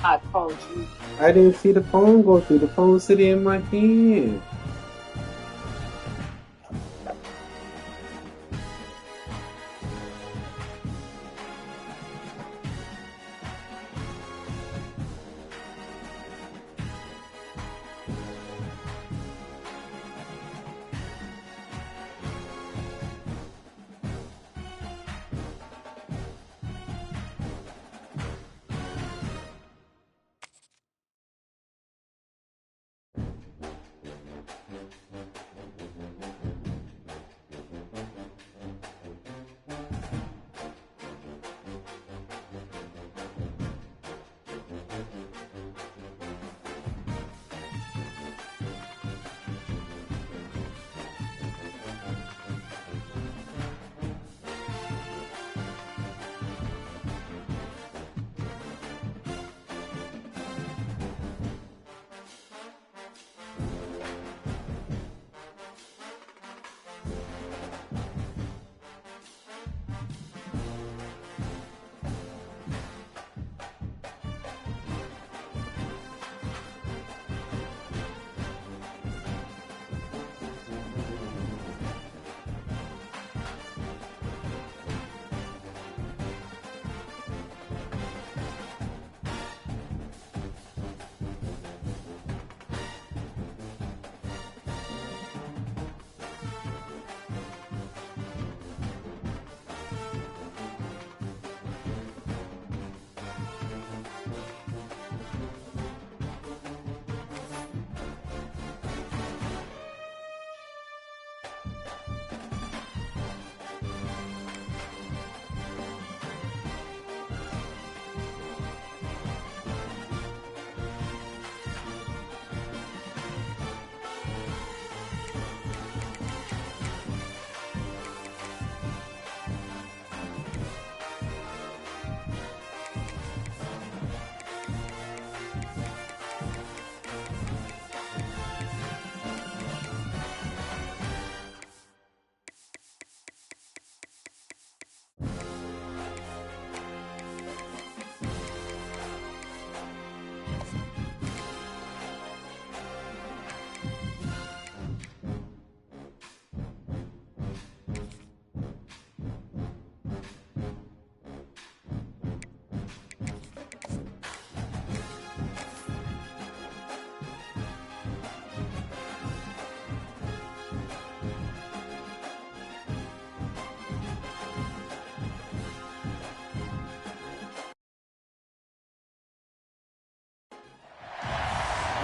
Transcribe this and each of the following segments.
I called you. I didn't see the phone go through. The phone sitting in my hand.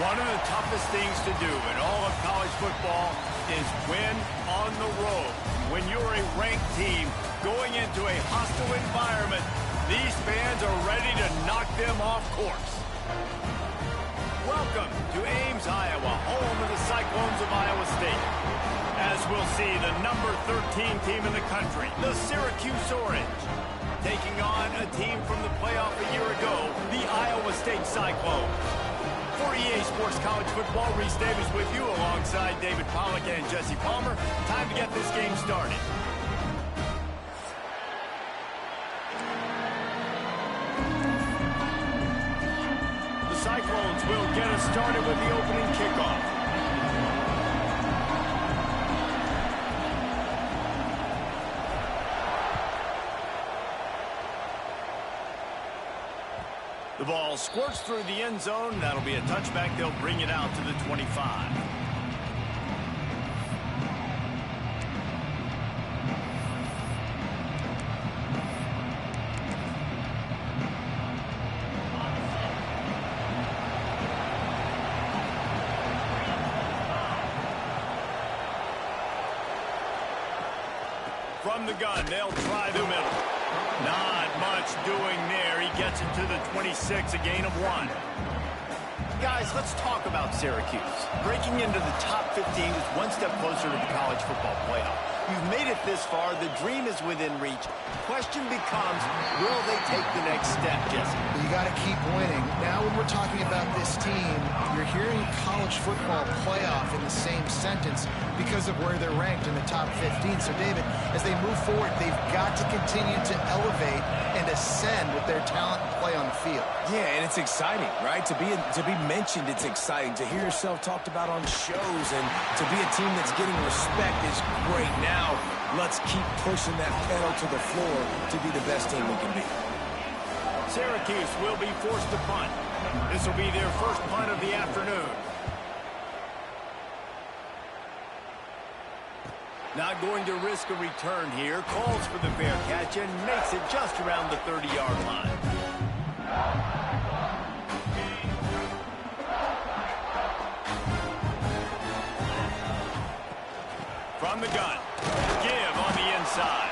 One of the toughest things to do in all of college football is win on the road. When you're a ranked team going into a hostile environment, these fans are ready to knock them off course. Welcome to Ames, Iowa, home of the Cyclones of Iowa State. As we'll see, the number 13 team in the country, the Syracuse Orange, taking on a team from the playoff a year ago, the Iowa State Cyclones. For EA Sports College Football, Reese Davis with you alongside David Pollack and Jesse Palmer. Time to get this game started. The Cyclones will get us started with the opening kickoff. The ball squirts through the end zone. That'll be a touchback. They'll bring it out to the 25. From the gun, they'll try the middle. Not much doing there. He gets it to the 26, a gain of 1. Guys, let's talk about Syracuse. Breaking into the top 15 is one step closer to the college football playoff. You've made it this far. The dream is within reach. Question becomes, will they take the next step, Jesse? You got to keep winning. Now when we're talking about this team, you're hearing college football playoff in the same sentence because of where they're ranked in the top 15. So, David, as they move forward, they've got to continue to elevate and ascend with their talent and play on the field. Yeah, and it's exciting, right? To be mentioned, it's exciting. To hear yourself talked about on shows and to be a team that's getting respect is great. Now, let's keep pushing that pedal to the floor to be the best team we can be. Syracuse will be forced to punt. This will be their first punt of the afternoon. Not going to risk a return here. Calls for the fair catch and makes it just around the 30-yard line. From the gun, give on the inside.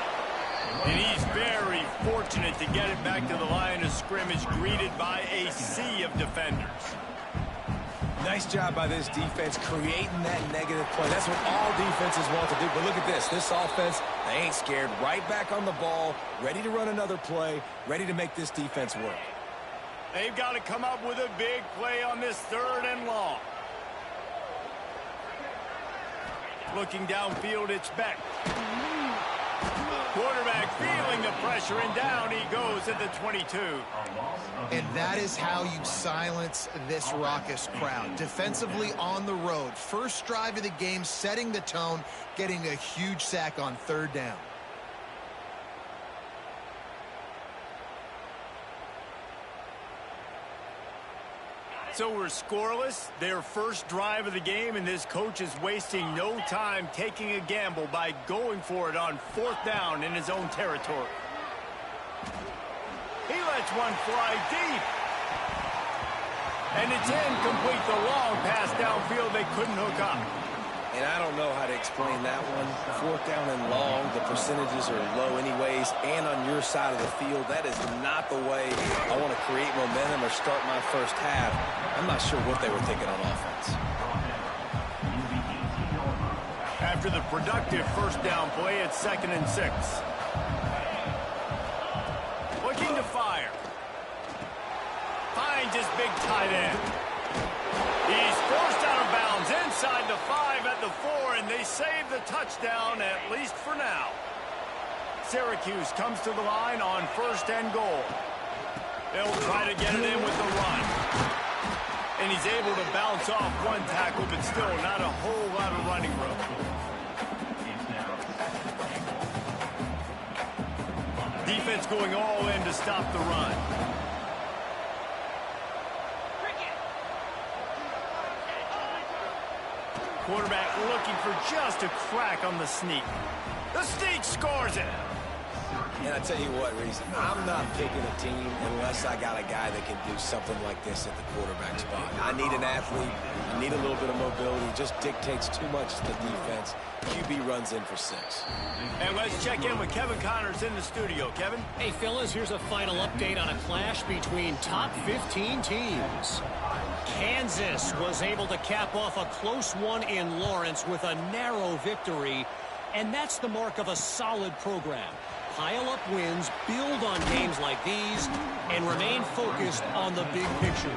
And he's very fortunate to get it back to the line of scrimmage, greeted by a sea of defenders. Nice job by this defense creating that negative play. That's what all defenses want to do. But look at this. This offense, they ain't scared. Right back on the ball, ready to run another play, ready to make this defense work. They've got to come up with a big play on this 3rd and long. Looking downfield, it's Beck. Quarterback feeling the pressure, and down he goes at the 22. And that is how you silence this raucous crowd. Defensively on the road. First drive of the game, setting the tone, getting a huge sack on 3rd down. So we're scoreless, their first drive of the game, and this coach is wasting no time taking a gamble by going for it on 4th down in his own territory. He lets one fly deep. And it's incomplete, the long pass downfield they couldn't hook up. And I don't know how to explain that one. 4th down and long, the percentages are low anyways, and on your side of the field, that is not the way I want to create momentum or start my first half. I'm not sure what they were thinking on offense. After the productive first down play, it's 2nd and 6. Looking to fire. Finds his big tight end. He's forced out of bounds inside the 5 at the 4, and they save the touchdown, at least for now. Syracuse comes to the line on 1st and goal. They'll try to get it in with the run. And he's able to bounce off one tackle, but still not a whole lot of running room. Defense going all in to stop the run. Quarterback looking for just a crack on the sneak. The sneak scores it. And I tell you what, Reese, I'm not picking a team unless I got a guy that can do something like this at the quarterback spot. I need an athlete. I need a little bit of mobility. It just dictates too much to the defense. QB runs in for 6. And let's check in with Kevin Connors in the studio. Kevin? Hey, fellas, here's a final update on a clash between top 15 teams. Kansas was able to cap off a close one in Lawrence with a narrow victory, and that's the mark of a solid program. Pile up wins, build on games like these, and remain focused on the big picture.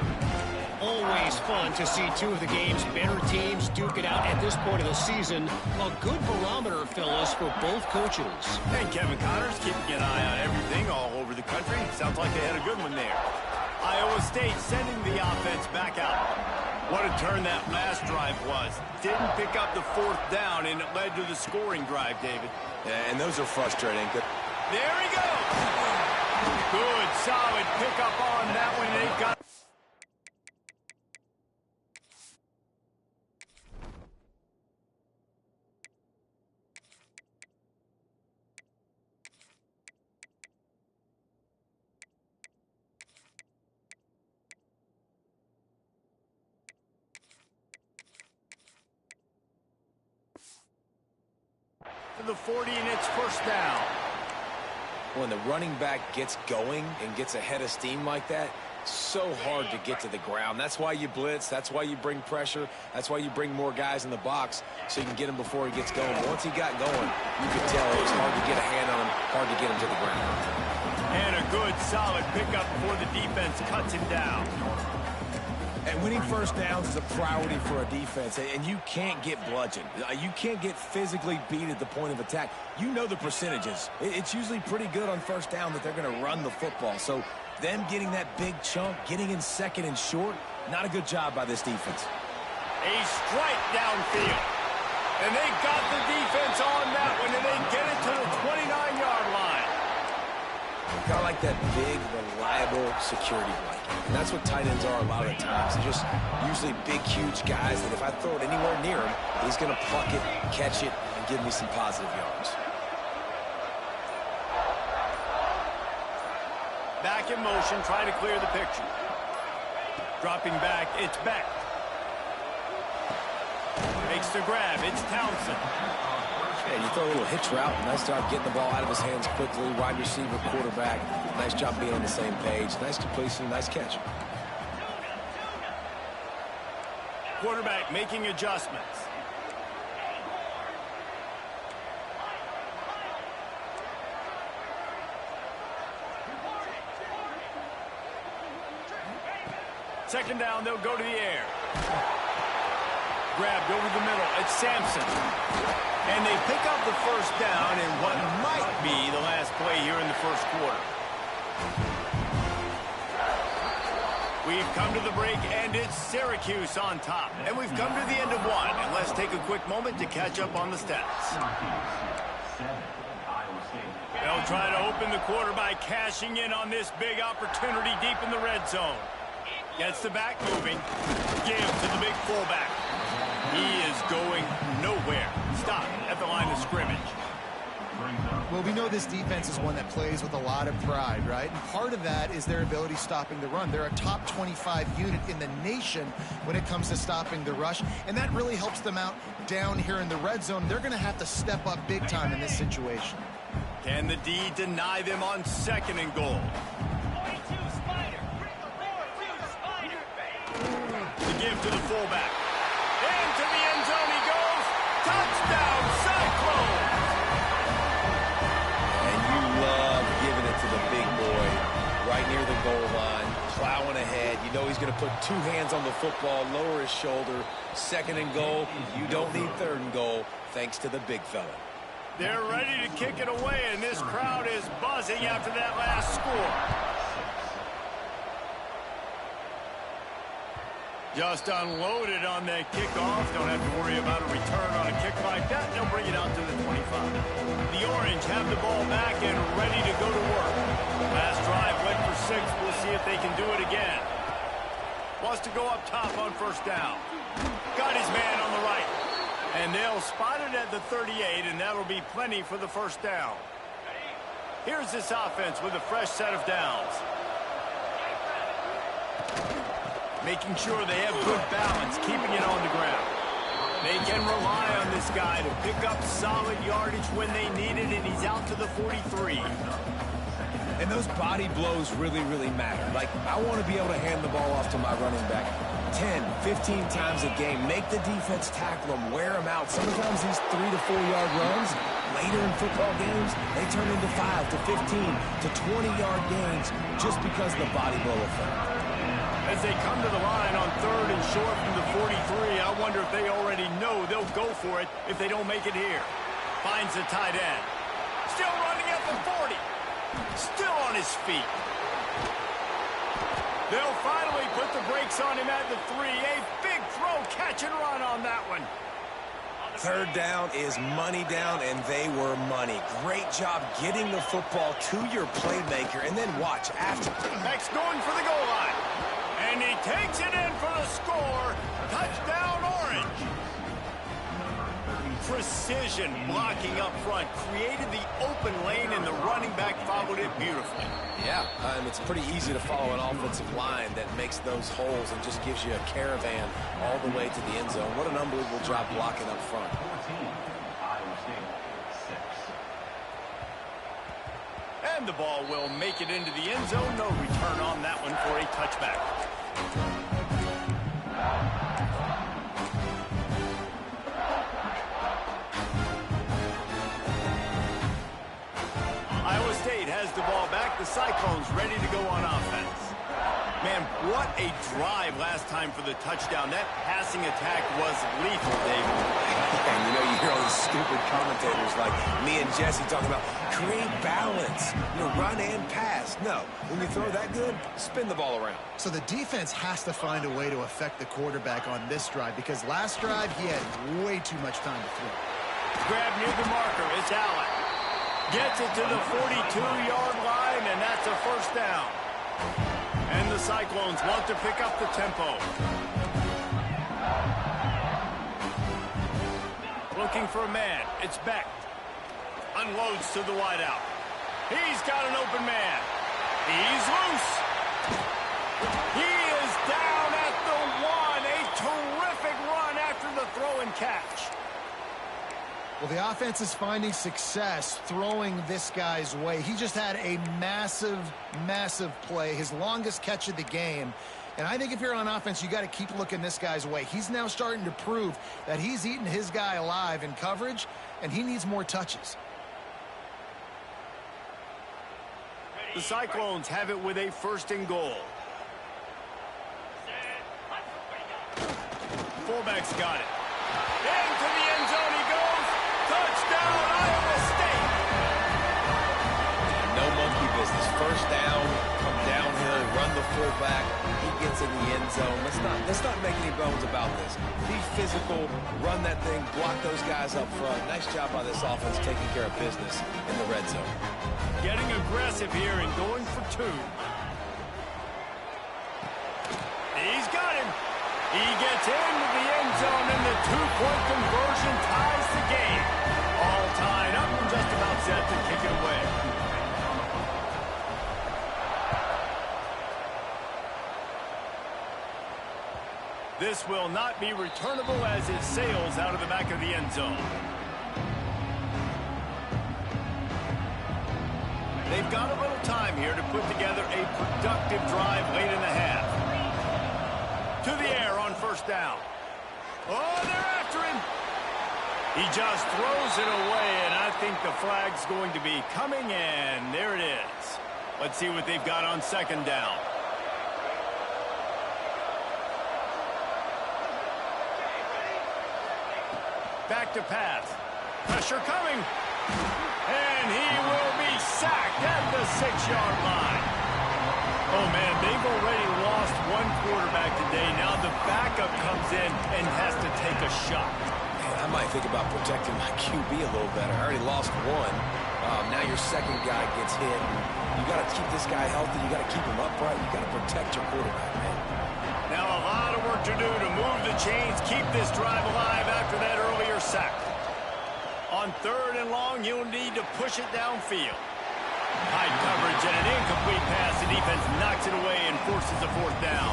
Always fun to see two of the game's better teams duke it out at this point of the season. A good barometer, fellas, for both coaches. And Kevin Connors keeping an eye on everything all over the country. Sounds like they had a good one there. Iowa State sending the offense back out. What a turn that last drive was. Didn't pick up the 4th down, and it led to the scoring drive, David. Yeah, and those are frustrating. There he goes. Good, solid pickup on that one. They've got... to the 40, and it's 1st down. When the running back gets going and gets ahead of steam like that, so hard to get to the ground. That's why you blitz. That's why you bring pressure. That's why you bring more guys in the box so you can get him before he gets going. Once he got going, you could tell it was hard to get a hand on him, hard to get him to the ground. And a good, solid pickup before the defense cuts him down. And winning first downs is a priority for a defense, and you can't get bludgeoned. You can't get physically beat at the point of attack. You know the percentages. It's usually pretty good on first down that they're going to run the football. So them getting that big chunk, getting in second and short, not a good job by this defense. A strike downfield. And they got the defense on that one, and they get it to the 29-yard line. Kind of like that big, reliable security blanket. And that's what tight ends are a lot of the times. They're just usually big, huge guys that if I throw it anywhere near him, he's going to pluck it, catch it, and give me some positive yards. Back in motion, trying to clear the picture. Dropping back, it's Beck. Makes the grab, it's Townsend. Yeah, you throw a little hitch route. Nice job getting the ball out of his hands quickly. Wide receiver, quarterback. Nice job being on the same page. Nice completion, nice catch. Quarterback making adjustments. Second down, they'll go to the air. Grabbed over the middle. It's Sampson. And they pick up the first down in what might be the last play here in the first quarter. We've come to the break, and it's Syracuse on top. And we've come to the end of one. And let's take a quick moment to catch up on the stats. They'll try to open the quarter by cashing in on this big opportunity deep in the red zone. Gets the back moving. Give to the big fullback. He is going nowhere. Stop at the line of scrimmage. Well, we know this defense is one that plays with a lot of pride, right? And part of that is their ability stopping the run. They're a top 25 unit in the nation when it comes to stopping the rush, and that really helps them out down here in the red zone. They're going to have to step up big time in this situation. Can the D deny them on second and goal? The give to the fullback. Into the end zone he goes. Touchdown, Cyclones! And you love giving it to the big boy right near the goal line, plowing ahead. You know he's going to put two hands on the football, lower his shoulder. Second and goal. You don't need third and goal, thanks to the big fella. They're ready to kick it away, and this crowd is buzzing after that last score. Just unloaded on that kickoff. Don't have to worry about a return on a kick like that. They'll bring it out to the 25. The Orange have the ball back and ready to go to work. Last drive went for 6. We'll see if they can do it again. Wants to go up top on first down. Got his man on the right. And they'll spot it at the 38, and that'll be plenty for the first down. Here's this offense with a fresh set of downs. Making sure they have good balance, keeping it on the ground. They can rely on this guy to pick up solid yardage when they need it, and he's out to the 43. And those body blows really, really matter. Like, I want to be able to hand the ball off to my running back 10, 15 times a game. Make the defense tackle him, wear him out. Sometimes these 3 to 4 yard runs, later in football games, they turn into 5 to 15 to 20-yard gains just because of the body blow effect. As they come to the line on third and short from the 43, I wonder if they already know they'll go for it if they don't make it here. Finds the tight end. Still running at the 40. Still on his feet. They'll finally put the brakes on him at the 3. A big throw, catch and run on that one. Third down is money down, and they were money. Great job getting the football to your playmaker, and then watch after. Beck's going for the goal line. And he takes it in for the score. Touchdown, Orange. Precision blocking up front. Created the open lane, and the running back followed it beautifully. Yeah, it's pretty easy to follow an offensive line that makes those holes and just gives you a caravan all the way to the end zone. What an unbelievable job blocking up front. And the ball will make it into the end zone. No return on that one for a touchback. Iowa State has the ball back. The Cyclones ready to go on offense. Man, what a drive last time for the touchdown. That passing attack was lethal, David. And you know, you hear all these stupid commentators like me and Jesse talking about create balance, run and pass. No, when you throw that good, spin the ball around. So the defense has to find a way to affect the quarterback on this drive, because last drive he had way too much time to throw. Grab near the marker. It's Allen. Gets it to the 42-yard line, and that's a first down. And the Cyclones want to pick up the tempo. Looking for a man. It's Beck. Unloads to the wideout. He's got an open man. He's loose. He is down at the 1. A terrific run after the throw and catch. Well, the offense is finding success throwing this guy's way. He just had a massive, massive play, his longest catch of the game. And I think if you're on offense, you got to keep looking this guy's way. He's now starting to prove that he's eating his guy alive in coverage, and he needs more touches. The Cyclones have it with a first and goal. Fullback's got it. Into the end zone he goes. Touchdown, Iowa State. No monkey business. First down, come downhill, run the fullback. He gets in the end zone. Let's not make any bones about this. Be physical, run that thing, block those guys up front. Nice job by this offense taking care of business in the red zone. Getting aggressive here and going for 2. He's got him. He gets into the end zone, and the 2-point conversion ties the game. All tied up and just about set to kick it away. This will not be returnable as it sails out of the back of the end zone. They've got a little time here to put together a productive drive late in the half. To the air on first down. Oh, they're after him. He just throws it away, and I think the flag's going to be coming, and there it is. Let's see what they've got on second down. Back to pass. Pressure coming. And he will be sacked at the 6-yard line. Oh, man, they've already lost one quarterback today. Now the backup comes in and has to take a shot. Man, I might think about protecting my QB a little better. I already lost one. Now your second guy gets hit. You got to keep this guy healthy. You got to keep him upright. You got to protect your quarterback, man. Now a lot of work to do to move the chains, keep this drive alive after that earlier sack. On third and long, you'll need to push it downfield. High coverage and an incomplete pass. The defense knocks it away and forces a fourth down.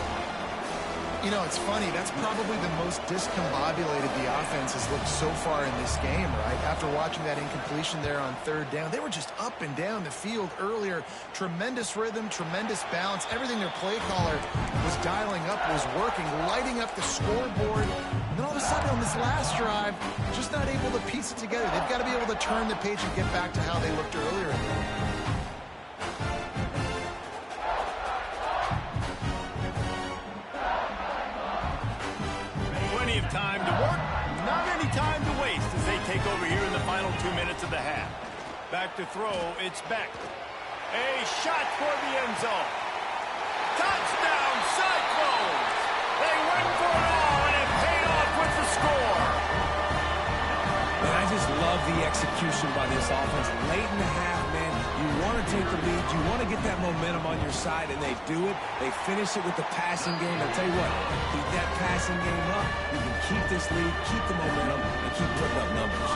You know, it's funny. That's probably the most discombobulated the offense has looked so far in this game, right? After watching that incompletion there on third down, they were just up and down the field earlier. Tremendous rhythm, tremendous balance. Everything their play caller was dialing up was working, lighting up the scoreboard. And then all of a sudden on this last drive, just not able to piece it together. They've got to be able to turn the page and get back to how they looked earlier in the game. Plenty of time to work, not any time to waste as they take over here in the final 2 minutes of the half. Back to throw, it's Beck. A shot for the end zone. Touchdown, Cyclones! They went for it all, and it paid off with the score. Man, I just love the execution by this offense. Late in the half, man, you want to take the lead. You want to get that momentum on your side, and they do it. They finish it with the passing game. I'll tell you what, keep that passing game up. You can keep this lead, keep the momentum, and keep putting up numbers.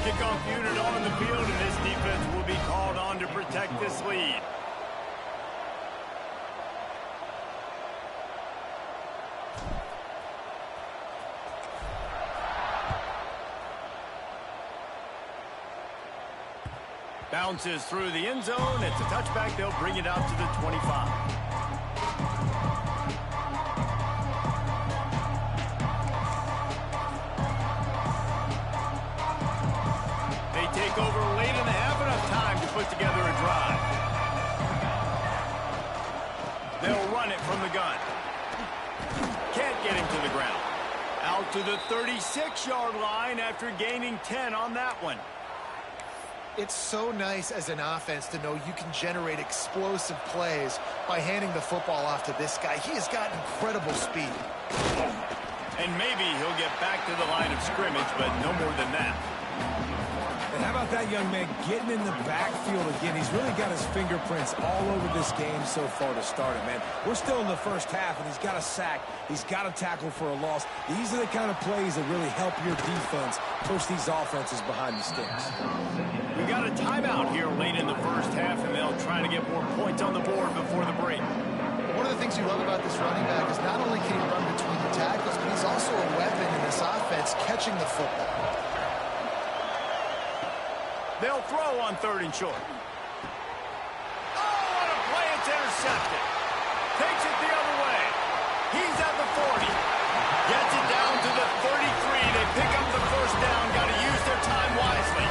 Kickoff unit on the field, and this defense will be called on to protect this lead. Bounces through the end zone. It's a touchback. They'll bring it out to the 25. They take over late in the half, enough time to put together a drive. They'll run it from the gun. Can't get him to the ground. Out to the 36-yard line after gaining 10 on that one. It's so nice as an offense to know you can generate explosive plays by handing the football off to this guy. He has got incredible speed. And maybe he'll get back to the line of scrimmage, but no more than that. And how about that young man getting in the backfield again? He's really got his fingerprints all over this game so far to start it, man. We're still in the first half, and he's got a sack. He's got a tackle for a loss. These are the kind of plays that really help your defense push these offenses behind the sticks. We got a timeout here late in the first half, and they'll try to get more points on the board before the break. One of the things you love about this running back is not only can he run between the tackles, but he's also a weapon in this offense catching the football. They'll throw on 3rd and short. Oh, what a play. It's intercepted. Takes it the other way. He's at the 40. Gets it down to the 33. They pick up the first down. Got to use their time wisely.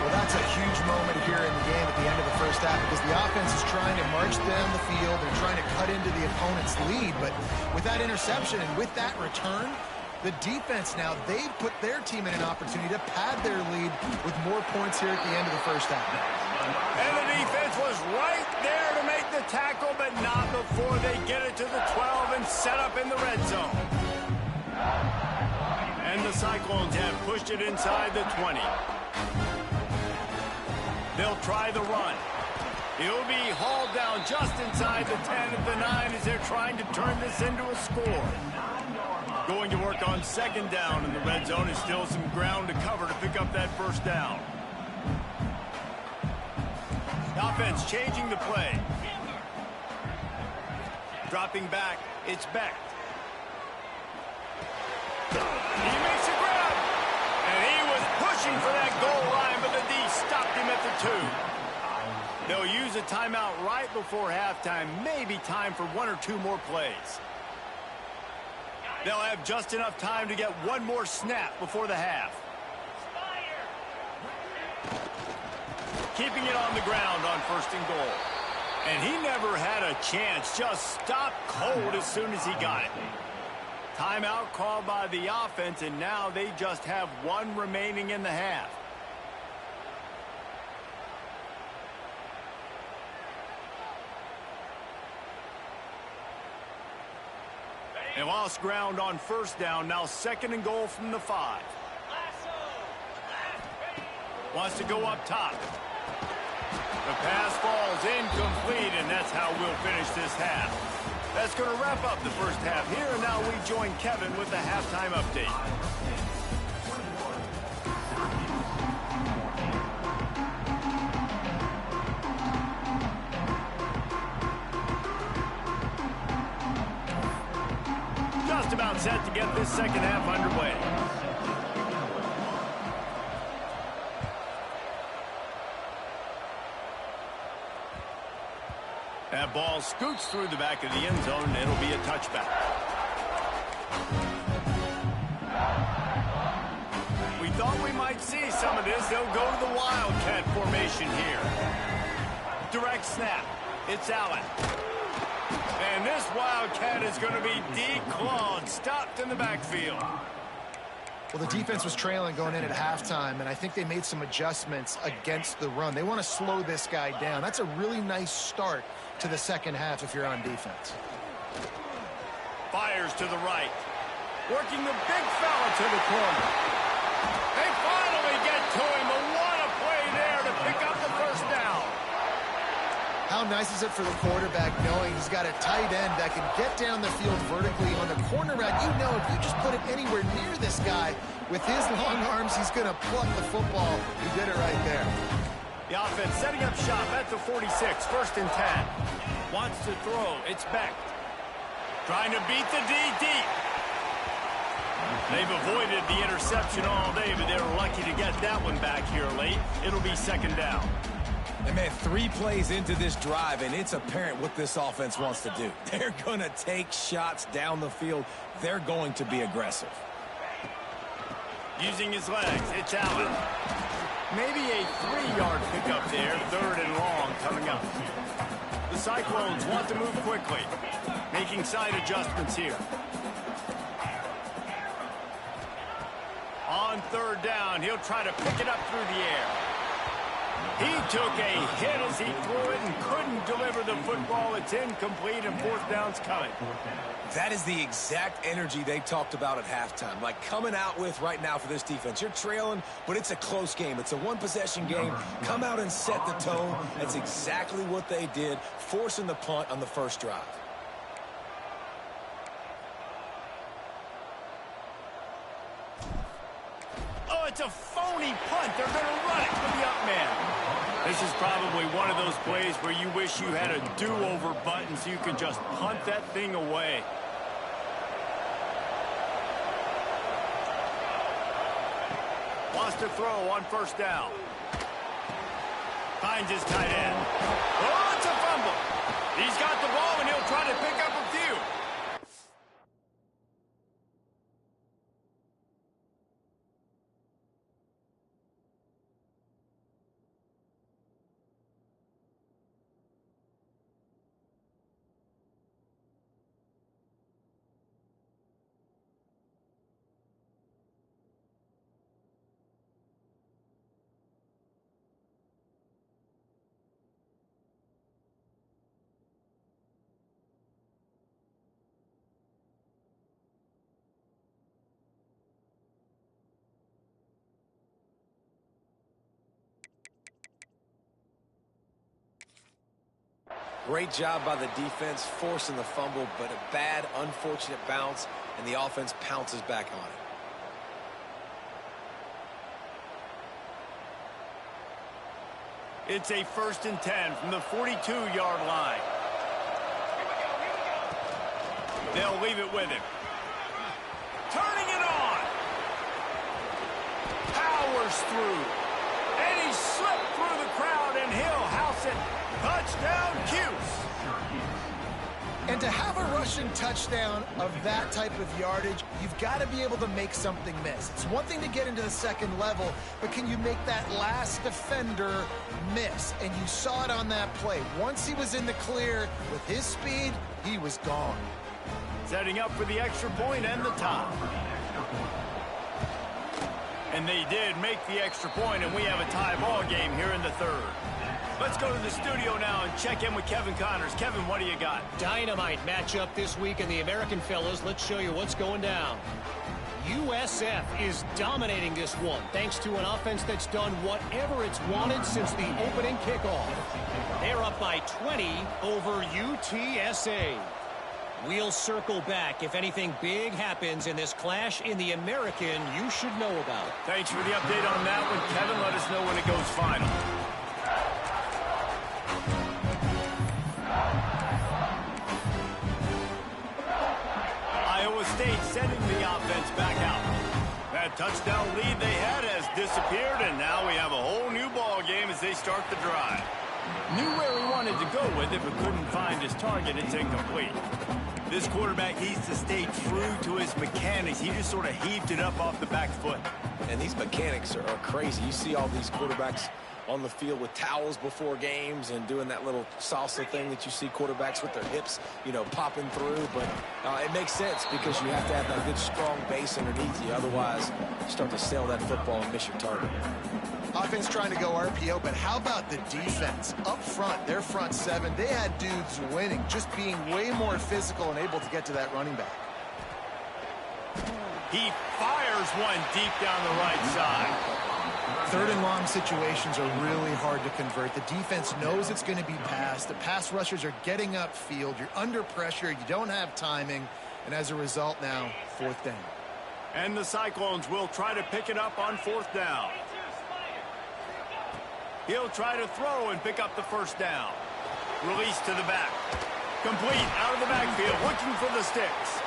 Well, that's a huge moment here in the game at the end of the first half because the offense is trying to march down the field. They're trying to cut into the opponent's lead. But with that interception and with that return, the defense now, they've put their team in an opportunity to pad their lead with more points here at the end of the first half. And the defense was right there to make the tackle, but not before they get it to the 12 and set up in the red zone. And the Cyclones have pushed it inside the 20. They'll try the run. He'll be hauled down just inside the 10 at the 9 as they're trying to turn this into a score. Going to work on 2nd down in the red zone. Is still some ground to cover to pick up that first down. The offense changing the play. Dropping back, it's Beck. He makes a grab. And he was pushing for that goal line, but the D stopped him at the 2. They'll use a timeout right before halftime. Maybe time for 1 or 2 more plays. They'll have just enough time to get 1 more snap before the half. Keeping it on the ground on 1st and goal. And he never had a chance. Just stopped cold as soon as he got it. Timeout called by the offense, and now they just have 1 remaining in the half. They lost ground on 1st down. Now 2nd and goal from the 5. Wants to go up top. The pass falls incomplete, and that's how we'll finish this half. That's going to wrap up the first half here, and now we join Kevin with the halftime update. Just about set to get this second half underway. That ball scoots through the back of the end zone, and it'll be a touchback. We thought we might see some of this. They'll go to the Wildcat formation here. Direct snap. It's Allen. And this Wildcat is going to be declawed, stopped in the backfield. Well, the defense was trailing going in at halftime, and I think they made some adjustments against the run. They want to slow this guy down. That's a really nice start to the second half if you're on defense. Fires to the right. Working the big fella to the corner. They finally get to him, but what a play there to pick up the first down. How nice is it for the quarterback knowing he's got a tight end that can get down the field vertically on the corner route? You know, if you just put it anywhere near this guy, With his long arms, he's going to pluck the football. He did it right there. The offense setting up shop at the 46, 1st and 10. Wants to throw. It's Beck. Trying to beat the D deep. They've avoided the interception all day, but they were lucky to get that one back here late. It'll be 2nd down. And man, 3 plays into this drive, and it's apparent what this offense wants to do. They're going to take shots down the field. They're going to be aggressive. Using his legs, it's Allen. Maybe a 3-yard pickup there, 3rd and long coming up. The Cyclones want to move quickly, making side adjustments here. On 3rd down, he'll try to pick it up through the air. He took a hit as he threw it and couldn't deliver the football. It's incomplete, and 4th down's coming. That is the exact energy they talked about at halftime. Like coming out with right now for this defense. You're trailing, but it's a close game. It's a one-possession game. Come out and set the tone. That's exactly what they did, forcing the punt on the first drive. Oh, it's a phony punt. They're going to run it with the up man. This is probably one of those plays where you wish you had a do-over button so you could just punt that thing away. Wants to throw on 1st down. Finds his tight end. Oh, it's a fumble. He's got the ball, and he'll try to pick up a few. Great job by the defense forcing the fumble, but a bad, unfortunate bounce, and the offense pounces back on it. It's a 1st and 10 from the 42-yard line. They'll leave it with him. Turning it on. Powers through. And he slipped through the crowd, and he'll house it. Touchdown, Cuse. And to have a rushing touchdown of that type of yardage, you've got to be able to make something miss. It's one thing to get into the 2nd level, but can you make that last defender miss? And you saw it on that play. Once he was in the clear with his speed, he was gone. Setting up for the extra point and the tie. And they did make the extra point, and we have a tie ball game here in the 3rd. Let's go to the studio now and check in with Kevin Connors. Kevin, what do you got? Dynamite matchup this week in the American fellas. Let's show you what's going down. USF is dominating this one thanks to an offense that's done whatever it's wanted since the opening kickoff. They're up by 20 over UTSA. We'll circle back if anything big happens in this clash in the American you should know about. Thanks for the update on that one, Kevin. Let us know when it goes final. Iowa State sending the offense back out. That touchdown lead they had has disappeared, and now we have a whole new ball game as they start the drive. Knew where he wanted to go with it, but couldn't find his target. It's incomplete. This quarterback needs to stay true to his mechanics. He just sort of heaved it up off the back foot. And these mechanics are crazy. You see all these quarterbacks on the field with towels before games and doing that little salsa thing that you see quarterbacks with their hips, you know, popping through. But it makes sense because you have to have that good, strong base underneath you. Otherwise, you start to sail that football and miss your target. Offense trying to go RPO, but how about the defense? Up front, their front 7, they had dudes winning, just being way more physical and able to get to that running back. He fires one deep down the right side. 3rd and long situations are really hard to convert. The defense knows it's going to be passed. The pass rushers are getting upfield. You're under pressure. You don't have timing. And as a result now, 4th down. And the Cyclones will try to pick it up on 4th down. He'll try to throw and pick up the 1st down. Release to the back. Complete out of the backfield, looking for the sticks.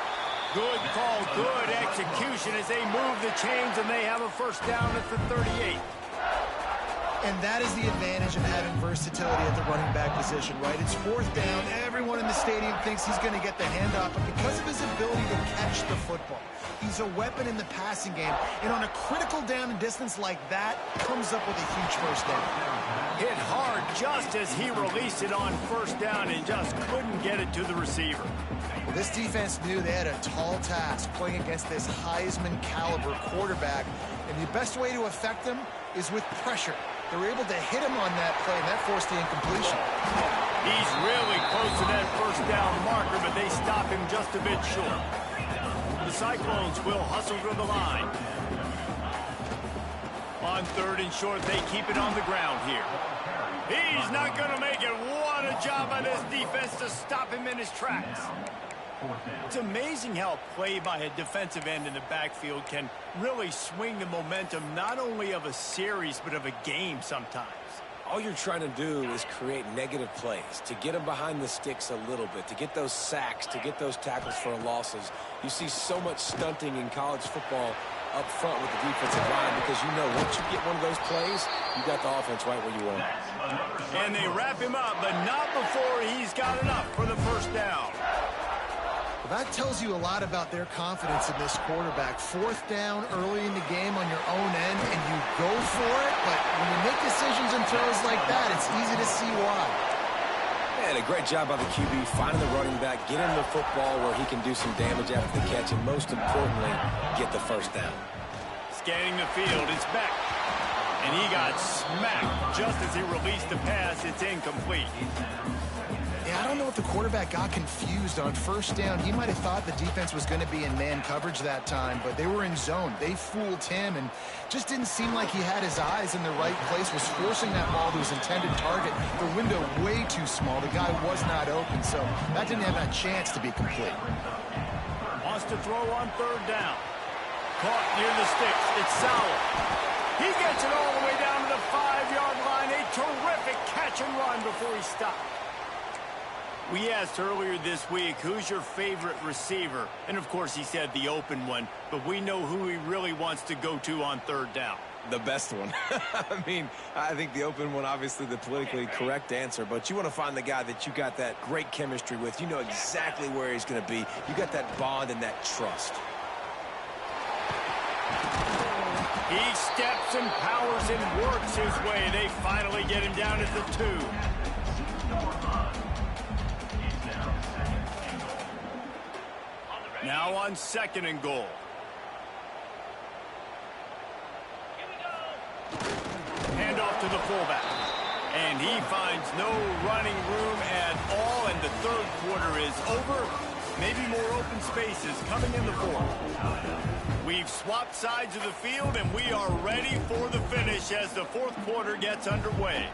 Good call, good execution as they move the chains, and they have a 1st down at the 38. And that is the advantage of having versatility at the running back position, right? It's 4th down. Everyone in the stadium thinks he's going to get the handoff, but because of his ability to catch the football, he's a weapon in the passing game. And on a critical down and distance like that, comes up with a huge 1st down. Hit hard just as he released it on 1st down and just couldn't get it to the receiver. Well, this defense knew they had a tall task playing against this Heisman caliber quarterback, and the best way to affect him is with pressure. They were able to hit him on that play, and that forced the incompletion. He's really close to that 1st down marker, but they stop him just a bit short. The Cyclones will hustle to the line. On 3rd and short, they keep it on the ground here. He's not going to make it. What a job by this defense to stop him in his tracks. It's amazing how play by a defensive end in the backfield can really swing the momentum not only of a series but of a game sometimes. All you're trying to do is create negative plays, to get them behind the sticks a little bit, to get those sacks, to get those tackles for losses. You see so much stunting in college football up front with the defensive line because you know once you get one of those plays, you got the offense right where you want it. And they wrap him up, but not before he's got enough for the 1st down. Well, that tells you a lot about their confidence in this quarterback. 4th down early in the game on your own end, and you go for it, but when you make decisions and throws like that, it's easy to see why. And a great job by the QB, finding the running back, get him the football where he can do some damage after the catch, and most importantly, get the 1st down. Scanning the field, it's Beck. And he got smacked just as he released the pass. It's incomplete. Yeah, I don't know if the quarterback got confused on 1st down. He might have thought the defense was going to be in man coverage that time, but they were in zone. They fooled him and just didn't seem like he had his eyes in the right place, was forcing that ball to his intended target. The window way too small. The guy was not open, so that didn't have a chance to be complete. Wants to throw on 3rd down. Caught near the sticks. It's Sauer. He gets it all the way down to the 5-yard line. A terrific catch and run before he stopped. We asked earlier this week, who's your favorite receiver? And, of course, he said the open one, but we know who he really wants to go to on 3rd down. The best one. I mean, I think the open one, obviously the politically correct answer, but you want to find the guy that you got that great chemistry with. You know exactly where he's going to be. You got that bond and that trust. He steps and powers and works his way. They finally get him down at the 2. Now on 2nd and goal. Hand off to the fullback. And he finds no running room at all, and the 3rd quarter is over. Maybe more open spaces coming in the 4th. We've swapped sides of the field, and we are ready for the finish as the 4th quarter gets underway.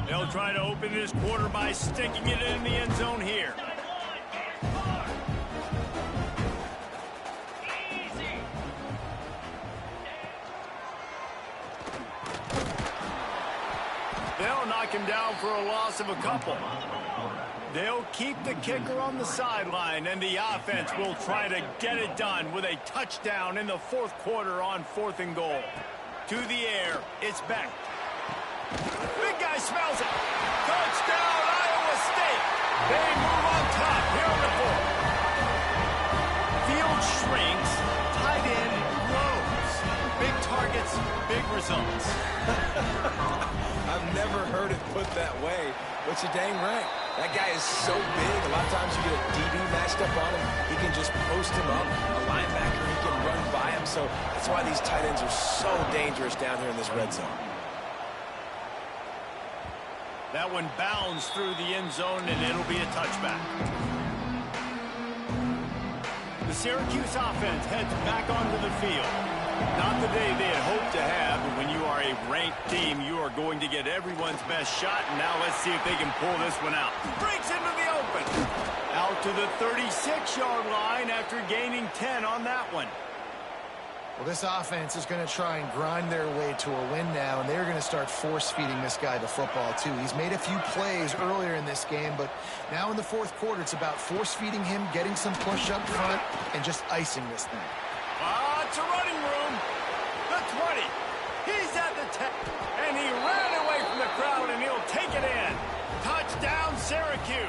They'll try to open this quarter by sticking it in the end zone here. They'll knock him down for a loss of a couple. They'll keep the kicker on the sideline, and the offense will try to get it done with a touchdown in the 4th quarter on 4th and goal. To the air, it's Beck. Big guy smells it. Touchdown, Iowa State. They move on top here in the 4th. Field shrinks, tight end grows. Big targets, big results. I've never heard it put that way, but you're dang right. That guy is so big. A lot of times you get a DB matched up on him. He can just post him up. A linebacker, he can run by him. So that's why these tight ends are so dangerous down here in this red zone. That one bounds through the end zone, and it'll be a touchback. The Syracuse offense heads back onto the field. Not the day they had hoped to have, but when you are a ranked team, you are going to get everyone's best shot, and now let's see if they can pull this one out. Breaks into the open. Out to the 36-yard line after gaining 10 on that one. Well, this offense is going to try and grind their way to a win now, and they're going to start force-feeding this guy the football, too. He's made a few plays earlier in this game, but now in the fourth quarter, it's about force-feeding him, getting some push up front, and just icing this thing. It's a running room. The 20. He's at the 10. And he ran away from the crowd, and he'll take it in. Touchdown, Syracuse.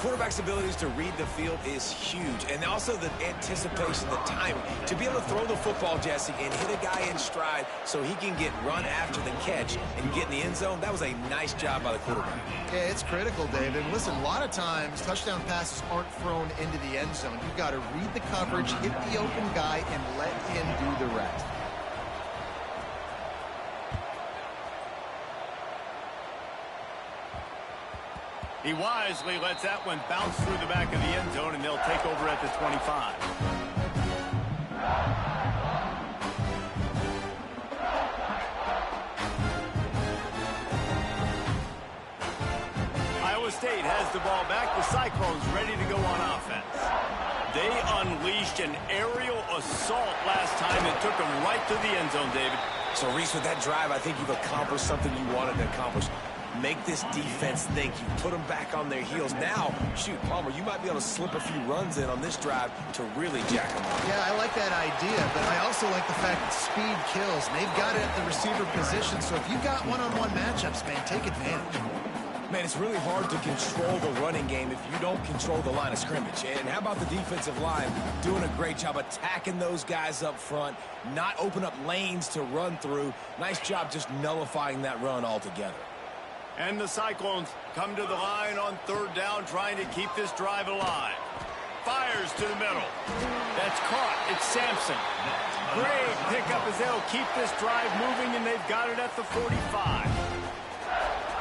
Quarterback's abilities to read the field is huge, and also the anticipation, the timing. To be able to throw the football, Jesse, and hit a guy in stride so he can get run after the catch and get in the end zone, that was a nice job by the quarterback. Yeah, it's critical, David. Listen, a lot of times touchdown passes aren't thrown into the end zone. You've got to read the coverage, hit the open guy, and let him do the rest. He wisely lets that one bounce through the back of the end zone, and they'll take over at the 25. Iowa State has the ball back. The Cyclones ready to go on offense. They unleashed an aerial assault last time and took them right to the end zone, David. So, Reese, with that drive, I think you've accomplished something you wanted to accomplish. Make this defense think. You put them back on their heels. Now, shoot, Palmer, you might be able to slip a few runs in on this drive to really jack them up. Yeah, I like that idea, but I also like the fact that speed kills. And they've got it at the receiver position, so if you've got one-on-one matchups, man, take advantage. Man, it's really hard to control the running game if you don't control the line of scrimmage. And how about the defensive line doing a great job attacking those guys up front, not open up lanes to run through. Nice job just nullifying that run altogether. And the Cyclones come to the line on third down, trying to keep this drive alive. Fires to the middle. That's caught. It's Sampson. Great pickup as they'll keep this drive moving, and they've got it at the 45.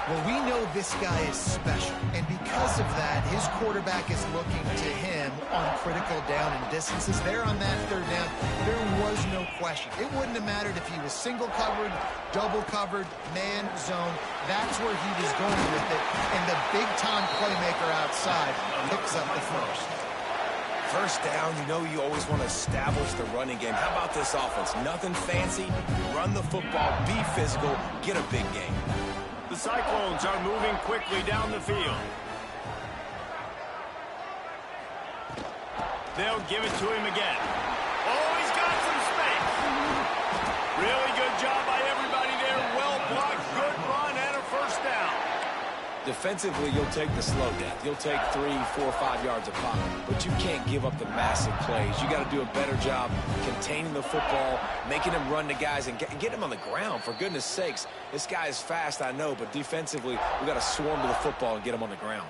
Well, we know this guy is special, and because of that, his quarterback is looking to him on critical down and distances. There on that third down, there was no question. It wouldn't have mattered if he was single covered, double covered, man zone. That's where he was going with it, and the big-time playmaker outside picks up the first. First down, you know you always want to establish the running game. How about this offense? Nothing fancy. Run the football, be physical, get a big game. The Cyclones are moving quickly down the field. They'll give it to him again. Oh, he's got some space. Really good job by everybody there. Well blocked, good run, and a first down. Defensively, you'll take the slow death. You'll take 3, 4, 5 yards a pop, but you can't give up the massive plays. You got to do a better job containing the football, making him run to guys, and get him on the ground. For goodness sakes, this guy is fast, I know, but defensively, we got to swarm to the football and get him on the ground.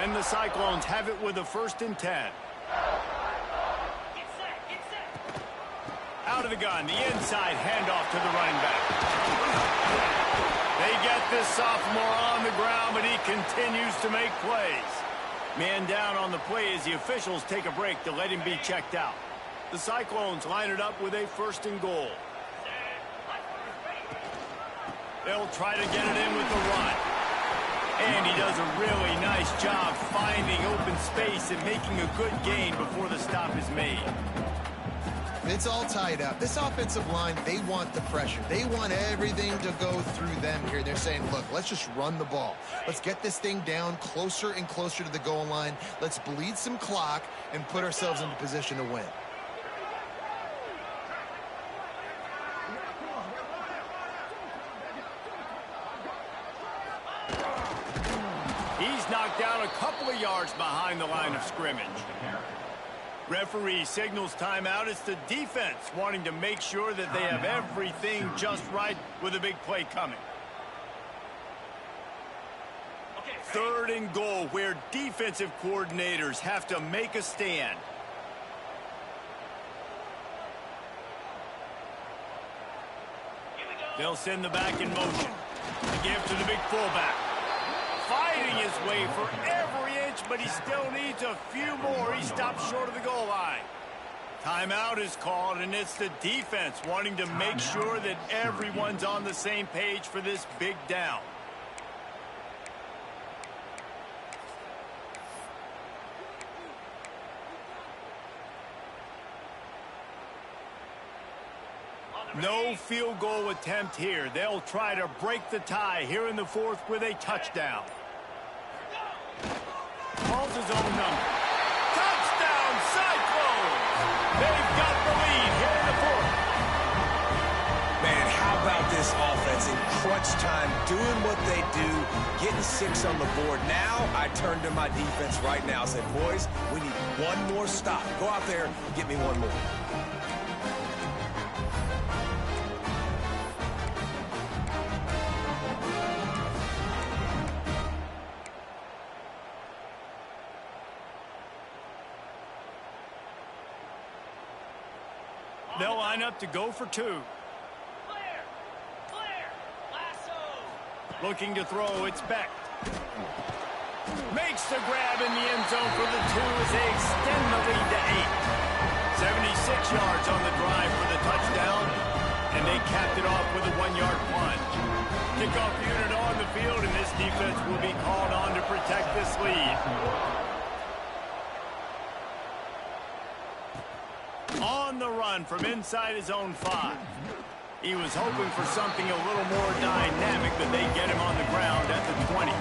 And the Cyclones have it with a 1st and 10. Out of the gun, the inside handoff to the running back. They get this sophomore on the ground, but he continues to make plays. Man down on the play as the officials take a break to let him be checked out. The Cyclones line it up with a 1st and goal. They'll try to get it in with the run. And he does a really nice job finding open space and making a good gain before the stop is made. It's all tied up. This offensive line, they want the pressure. They want everything to go through them here. They're saying, look, let's just run the ball. Let's get this thing down closer and closer to the goal line. Let's bleed some clock and put ourselves into position to win. He's knocked down a couple of yards behind the line of scrimmage. Referee signals timeout. It's the defense wanting to make sure that they have everything just right with a big play coming. 3rd and goal, where defensive coordinators have to make a stand. They'll send the back in motion. The give to the big fullback. Fighting his way for every inch, but he still needs a few more. He stops short of the goal line. Timeout is called, and it's the defense wanting to make sure that everyone's on the same page for this big down. No field goal attempt here. They'll try to break the tie here in the fourth with a touchdown. Calls his own number. Touchdown, Cyclones! They've got the lead here in the fourth. Man, how about this offense in crunch time, doing what they do, getting 6 on the board. Now I turn to my defense right now and say, boys, we need one more stop. Go out there, get me one more. They'll line up to go for 2. Clear! Clear! Lasso! Looking to throw, it's Beck. Makes the grab in the end zone for the 2 as they extend the lead to 8. 76 yards on the drive for the touchdown, and they capped it off with a 1-yard plunge. Kickoff unit on the field, and this defense will be called on to protect this lead. On the run from inside his own 5. He was hoping for something a little more dynamic, but they get him on the ground at the 20.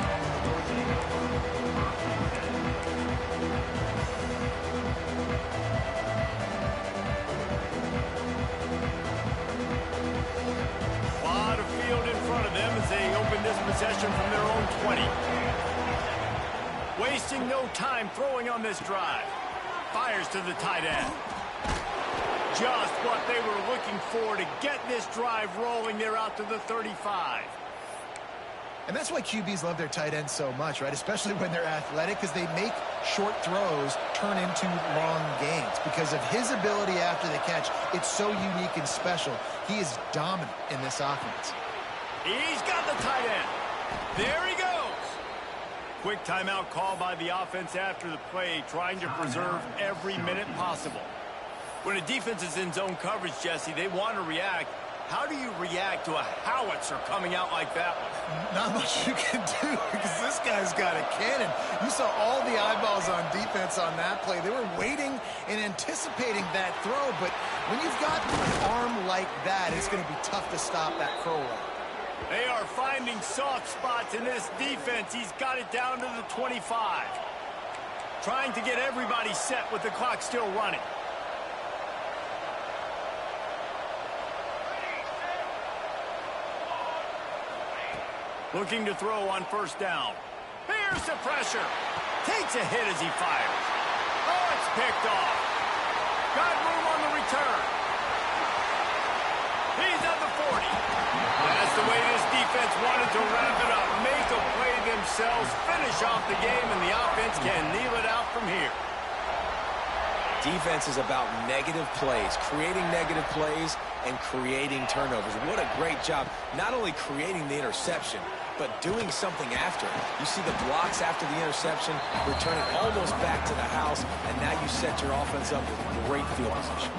Lot of field in front of them as they open this possession from their own 20. Wasting no time throwing on this drive. Fires to the tight end. Just what they were looking for to get this drive rolling. They're out to the 35. And that's why QBs love their tight ends so much, right? Especially when they're athletic, because they make short throws turn into long gains. Because of his ability after the catch, it's so unique and special. He is dominant in this offense. He's got the tight end. There he goes. Quick timeout call by the offense after the play, trying to preserve every minute possible. When a defense is in zone coverage, Jesse, they want to react. How do you react to a howitzer coming out like that one? Not much you can do because this guy's got a cannon. You saw all the eyeballs on defense on that play. They were waiting and anticipating that throw, but when you've got an arm like that, it's going to be tough to stop that curl route. They are finding soft spots in this defense. He's got it down to the 25. Trying to get everybody set with the clock still running. Looking to throw on first down. Here's the pressure. Takes a hit as he fires. Oh, it's picked off. Got room on the return. He's at the 40. That's the way this defense wanted to wrap it up. Make a play themselves, finish off the game, and the offense can kneel it out from here. Defense is about negative plays, creating negative plays and creating turnovers. What a great job, not only creating the interception, but doing something after. You see the blocks after the interception, return it almost back to the house, and now you set your offense up with great field position.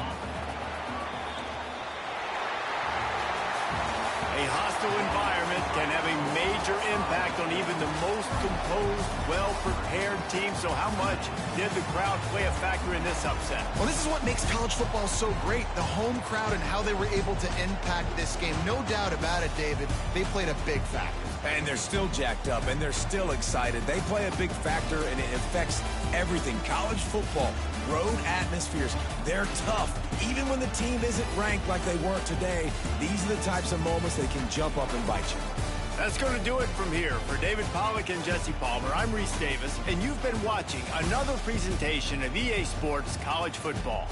A hostile environment can have a major impact on even the most composed, well-prepared team. So how much did the crowd play a factor in this upset? Well, this is what makes college football so great, the home crowd and how they were able to impact this game. No doubt about it, David. They played a big factor. And they're still jacked up, and they're still excited. They play a big factor, and it affects everything. College football, road atmospheres, they're tough. Even when the team isn't ranked like they weren't today, these are the types of moments that can jump up and bite you. That's going to do it from here. For David Pollack and Jesse Palmer, I'm Reese Davis, and you've been watching another presentation of EA Sports College Football.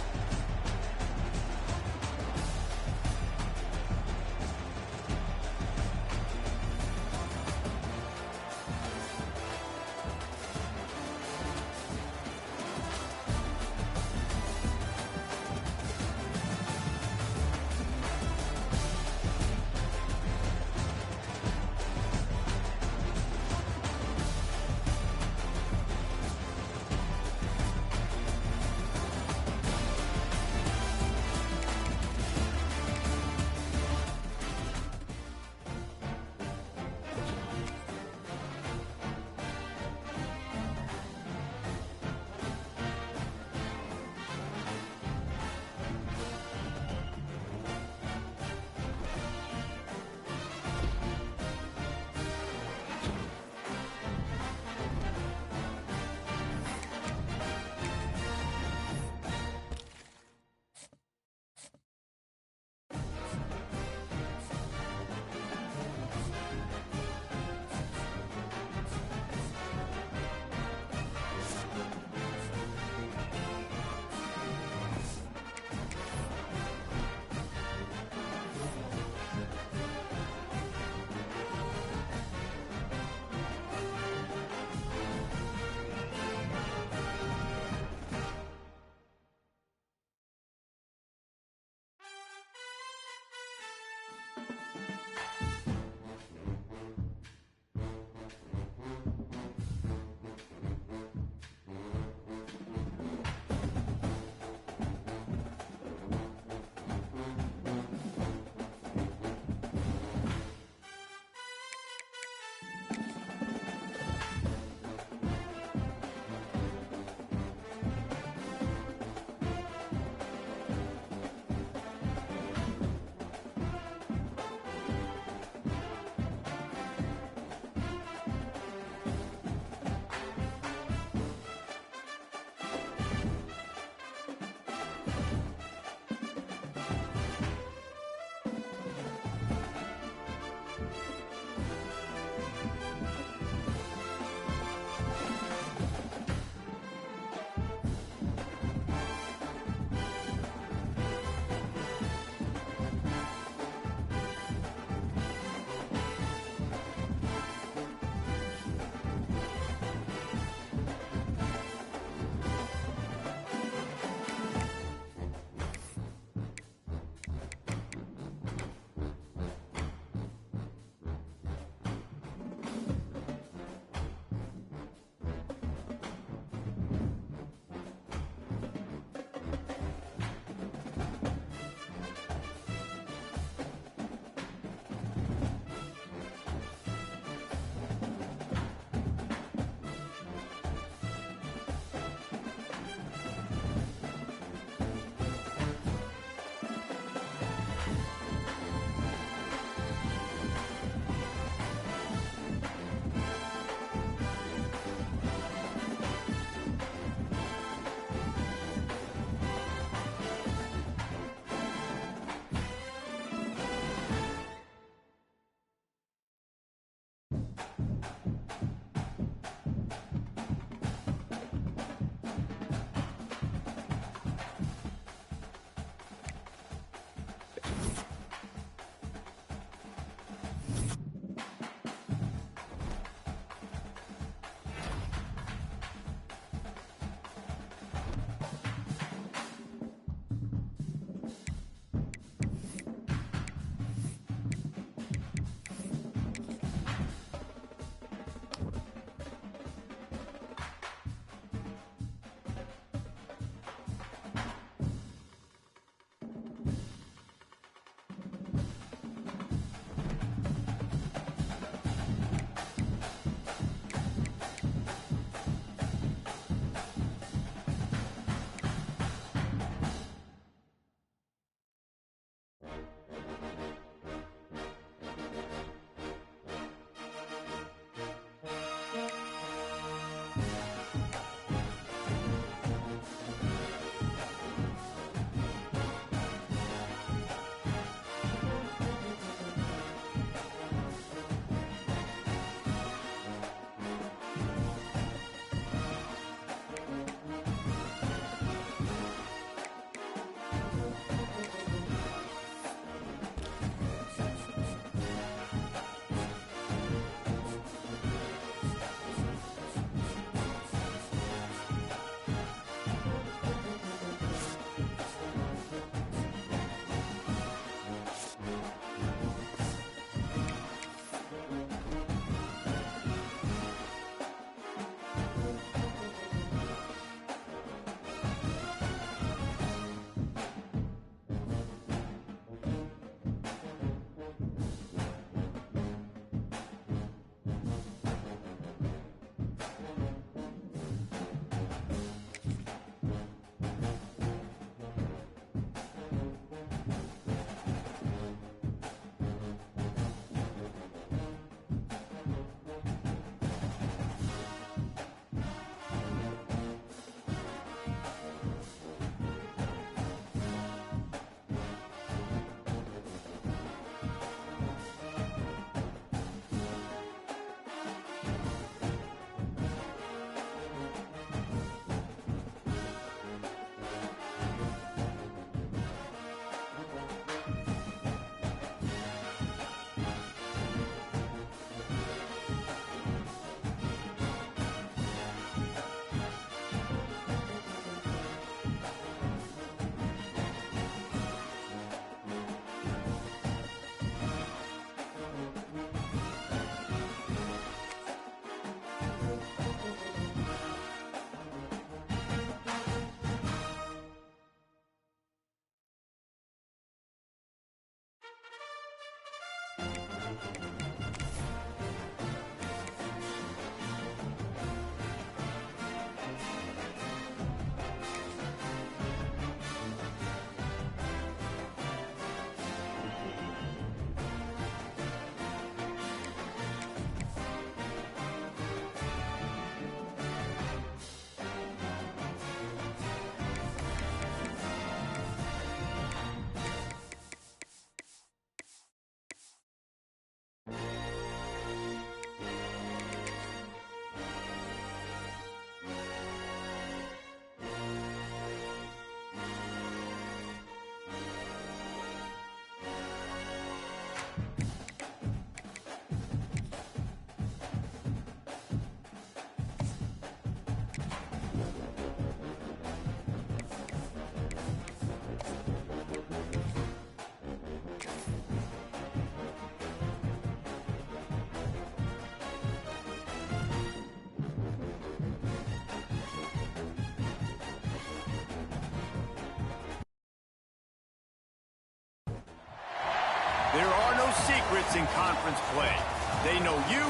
There are no secrets in conference play. They know you,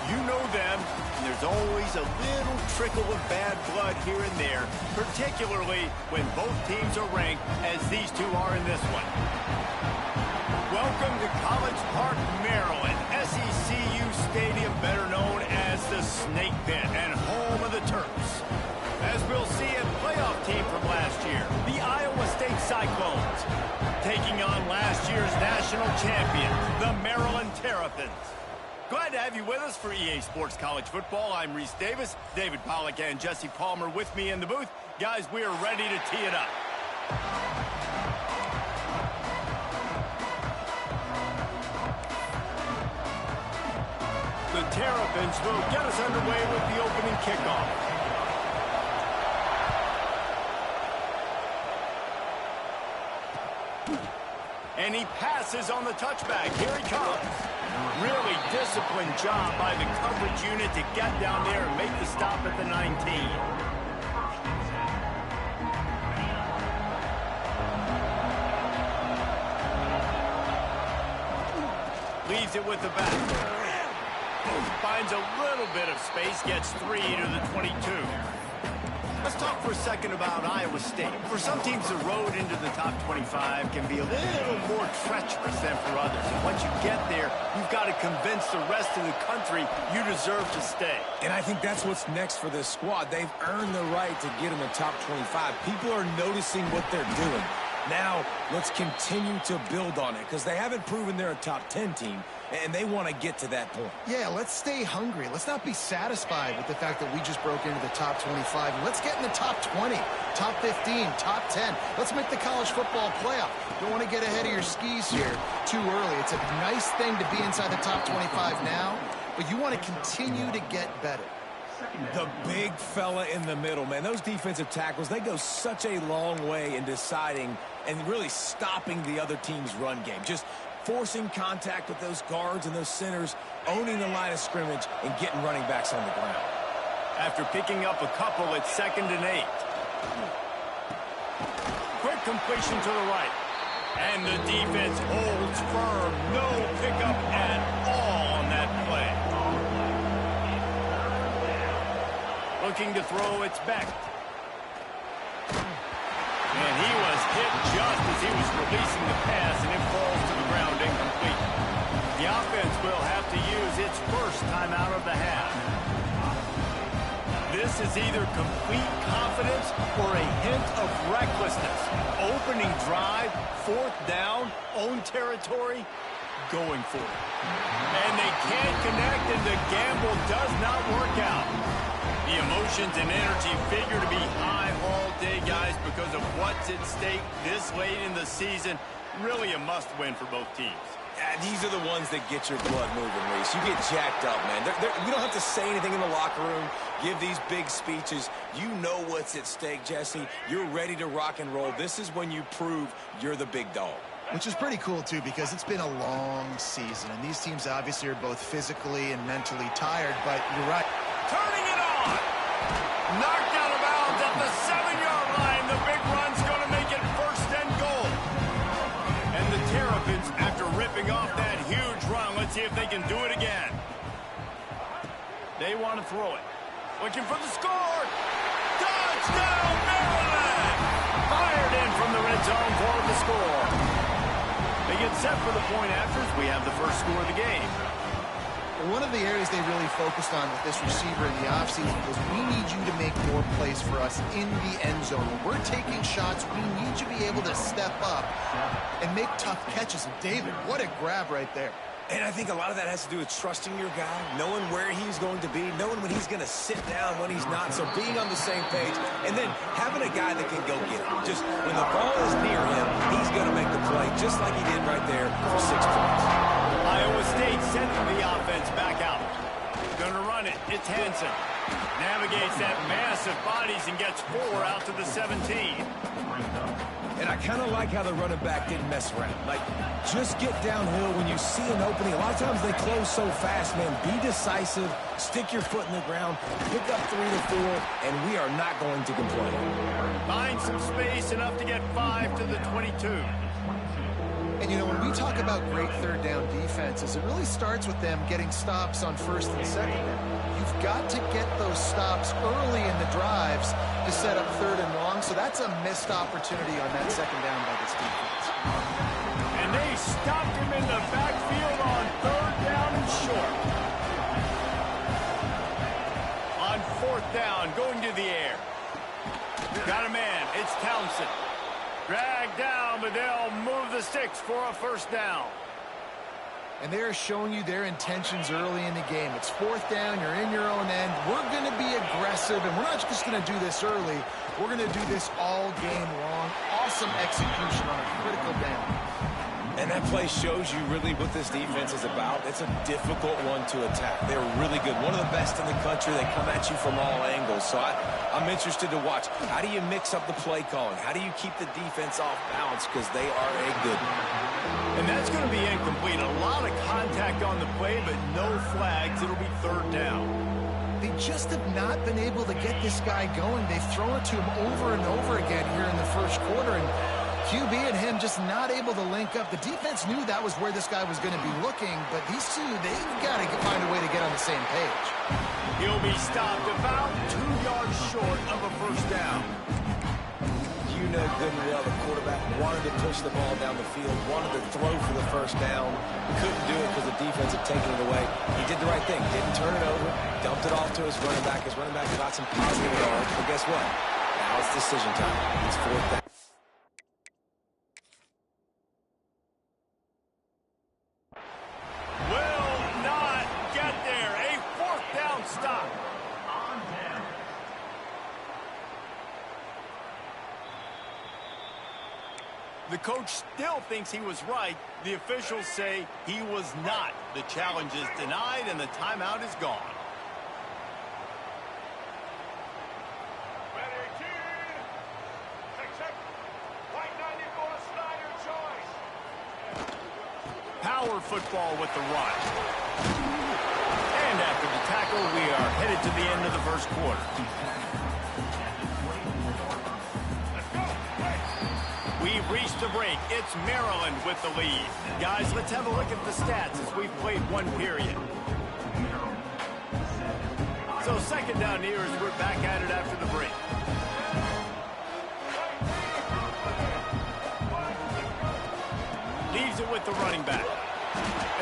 you know them, and there's always a little trickle of bad blood here and there, particularly when both teams are ranked as these two are in this one. Welcome to College Park, Maryland, SECU Stadium, better known as the Snake Pit and home of the Terps. As we'll see, a playoff team from last year, the Iowa State Cyclones, taking on last year's national champion, the Maryland Terrapins. Glad to have you with us for EA Sports College Football. I'm Reese Davis, David Pollack and Jesse Palmer with me in the booth. Guys, we are ready to tee it up. The Terrapins will get us underway with the opening kickoff. And he passes on the touchback. Here he comes. Really disciplined job by the coverage unit to get down there and make the stop at the 19. Leaves it with the back. Finds a little bit of space, gets 3 to the 22. Let's talk for a second about Iowa State. For some teams, the road into the top 25 can be a little more treacherous than for others. And once you get there, you've got to convince the rest of the country you deserve to stay. And I think that's what's next for this squad. They've earned the right to get in the top 25. People are noticing what they're doing. Now, let's continue to build on it because they haven't proven they're a top 10 team, and they want to get to that point. Yeah, let's stay hungry. Let's not be satisfied with the fact that we just broke into the top 25. Let's get in the top 20, top 15, top 10. Let's make the college football playoff. Don't want to get ahead of your skis here too early. It's a nice thing to be inside the top 25 now, but you want to continue to get better. The big fella in the middle, man. Those defensive tackles, they go such a long way in deciding and really stopping the other team's run game. Just forcing contact with those guards and those centers, owning the line of scrimmage, and getting running backs on the ground. After picking up a couple, it's 2nd and 8. Quick completion to the right. And the defense holds firm. No pickup at all on that play. Looking to throw, it's back. And he was hit just as he was releasing the pass, and it falls to the ground incomplete. The offense will have to use its first time out of the half. This is either complete confidence or a hint of recklessness. Opening drive, 4th down, own territory, going for it. And they can't connect, and the gamble does not work out. The emotions and energy figure to be high all day, guys, because of what's at stake this late in the season. Really a must-win for both teams. These are the ones that get your blood moving, Reese. You get jacked up, man. You don't have to say anything in the locker room, give these big speeches. You know what's at stake, Jesse. You're ready to rock and roll. This is when you prove you're the big dog. Which is pretty cool, too, because it's been a long season. And these teams obviously are both physically and mentally tired, but you're right. Turning it on. Knocked out of bounds at the 7-yard line. The big run's going to make it 1st and goal. And the Terrapins, after ripping off that huge run, let's see if they can do it again. They want to throw it. Looking for the score. Touchdown, Maryland! Fired in from the red zone for the score. They get set for the point afters. We have the first score of the game. One of the areas they really focused on with this receiver in the offseason was we need you to make more plays for us in the end zone. When we're taking shots, we need you to be able to step up and make tough catches. And David, what a grab right there. And I think a lot of that has to do with trusting your guy, knowing where he's going to be, knowing when he's going to sit down, when he's not. So being on the same page, and then having a guy that can go get it. Just when the ball is near him, he's going to make the play, just like he did right there for 6 points. Iowa State sending the offense back out. Going to run it. It's Hansen. Navigates that massive bodies and gets 4 out to the 17. And I kind of like how the running back didn't mess around. Like, just get downhill when you see an opening. A lot of times they close so fast, man. Be decisive, stick your foot in the ground, pick up 3 to 4, and we are not going to complain. Find some space, enough to get 5 to the 22. And, you know, when we talk about great third down defenses, it really starts with them getting stops on first and second down. You've got to get those stops early in the drives to set up third and long, so that's a missed opportunity on that second down by this defense. And they stopped him in the backfield on third down and short. On fourth down, going to the air. Got a man. It's Townsend. Dragged down, but they'll move the sticks for a first down. And they're showing you their intentions early in the game. It's fourth down. You're in your own end. We're going to be aggressive, and we're not just going to do this early. We're going to do this all game long. Awesome execution on a critical down. And that play shows you really what this defense is about. It's a difficult one to attack. They're really good. One of the best in the country. They come at you from all angles. So I'm interested to watch. How do you mix up the play calling? How do you keep the defense off balance? Because they are a good one. And that's going to be incomplete. A lot of contact on the play, but no flags. It'll be third down. They just have not been able to get this guy going. They've thrown it to him over and over again here in the first quarter, and QB and him just not able to link up. The defense knew that was where this guy was going to be looking, but these two, they've got to find a way to get on the same page. He'll be stopped about 2 yards short of a first down. You know good and well the quarterback wanted to push the ball down the field, wanted to throw for the first down, couldn't do it because the defense had taken it away. He did the right thing, didn't turn it over, dumped it off to his running back. His running back got some positive yards, but guess what? Now it's decision time. It's fourth down. Will not get there. A fourth down stop. The coach still thinks he was right. The officials say he was not. The challenge is denied and the timeout is gone. Power football with the run. And after the tackle, we are headed to the end of the first quarter. We've reached the break. It's Maryland with the lead. Guys, let's have a look at the stats as we've played one period. So second down here as we're back at it after the break. Leaves it with the running back.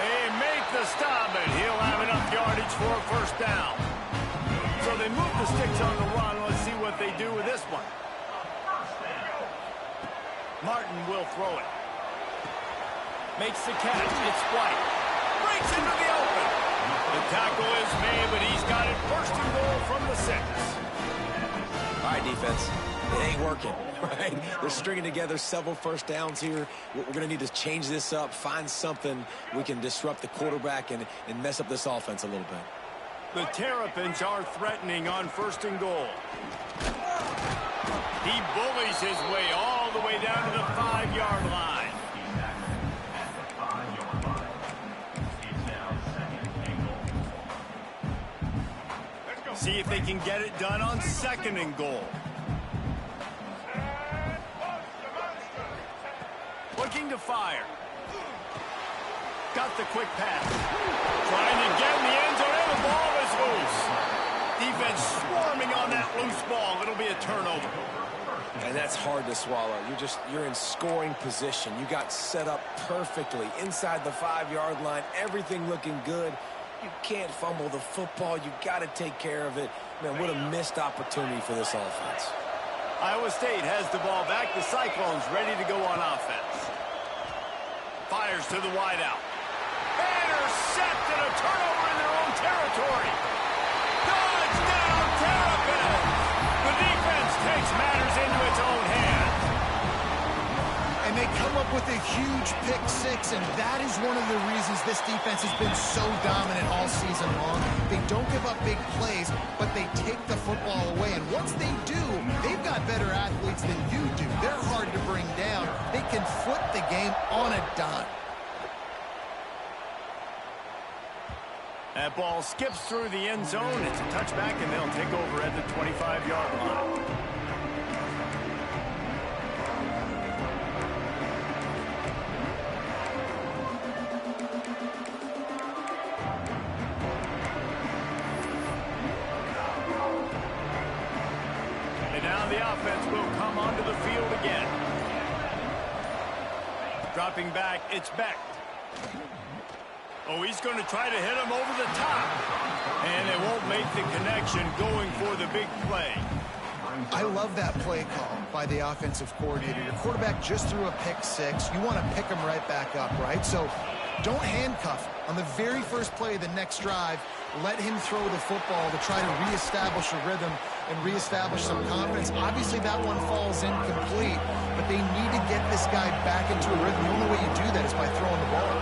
They make the stop, and he'll have enough yardage for a first down. So they move the sticks on the run. Let's see what they do with this one. Martin will throw it. Makes the catch. It's White. Breaks into the open. The tackle is made, but he's got it first and goal from the 6. All right, defense. It ain't working, right? They're stringing together several first downs here. We're going to need to change this up, find something we can disrupt the quarterback and mess up this offense a little bit. The Terrapins are threatening on first and goal. He bullies his way all the way down to the 5-yard line. See if they can get it done on second and goal. Looking to fire. Got the quick pass. Trying to get in the end zone, and the ball is loose. Defense swarming on that loose ball. It'll be a turnover. And that's hard to swallow. You're in scoring position. You got set up perfectly inside the 5-yard line. Everything looking good. You can't fumble the football. You got to take care of it. Man, what a missed opportunity for this offense. Iowa State has the ball back. The Cyclones ready to go on offense. Fires to the wideout. Intercepted, a turnover in their own territory. Touchdown, Terrapins! The defense takes matters into its own hands. And they come up with a huge pick 6, and that is one of the reasons this defense has been so dominant all season long. They don't give up big plays, but they take the football away. And once they do, they've got better athletes than you do. They're hard to bring down. They can flip the game on a dime. That ball skips through the end zone. It's a touchback, and they'll take over at the 25-yard line. now the offense will come onto the field again. Dropping back, it's Beck. Oh, he's going to try to hit him over the top. And they won't make the connection going for the big play. I love that play call by the offensive coordinator. Your quarterback just threw a pick six. You want to pick him right back up, right? So don't handcuff. On the very first play of the next drive, let him throw the football to try to reestablish a rhythm and reestablish some confidence. Obviously, that one falls incomplete, but they need to get this guy back into a rhythm. The only way you do that is by throwing the ball.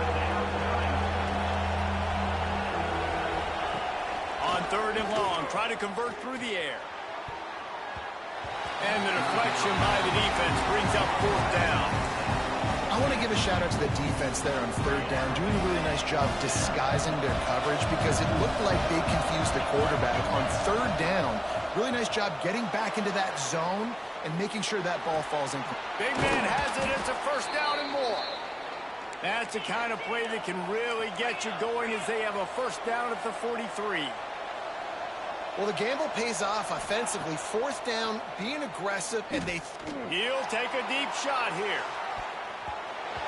On 3rd and long, try to convert through the air. And the deflection by the defense brings up 4th down. I want to give a shout out to the defense there on 3rd down, doing a really nice job disguising their coverage because it looked like they confused the quarterback on 3rd down. Really nice job getting back into that zone and making sure that ball falls in. Big man has it. It's a 1st down and more. That's the kind of play that can really get you going as they have a 1st down at the 43. Well, the gamble pays off offensively. 4th down, being aggressive, and He'll take a deep shot here.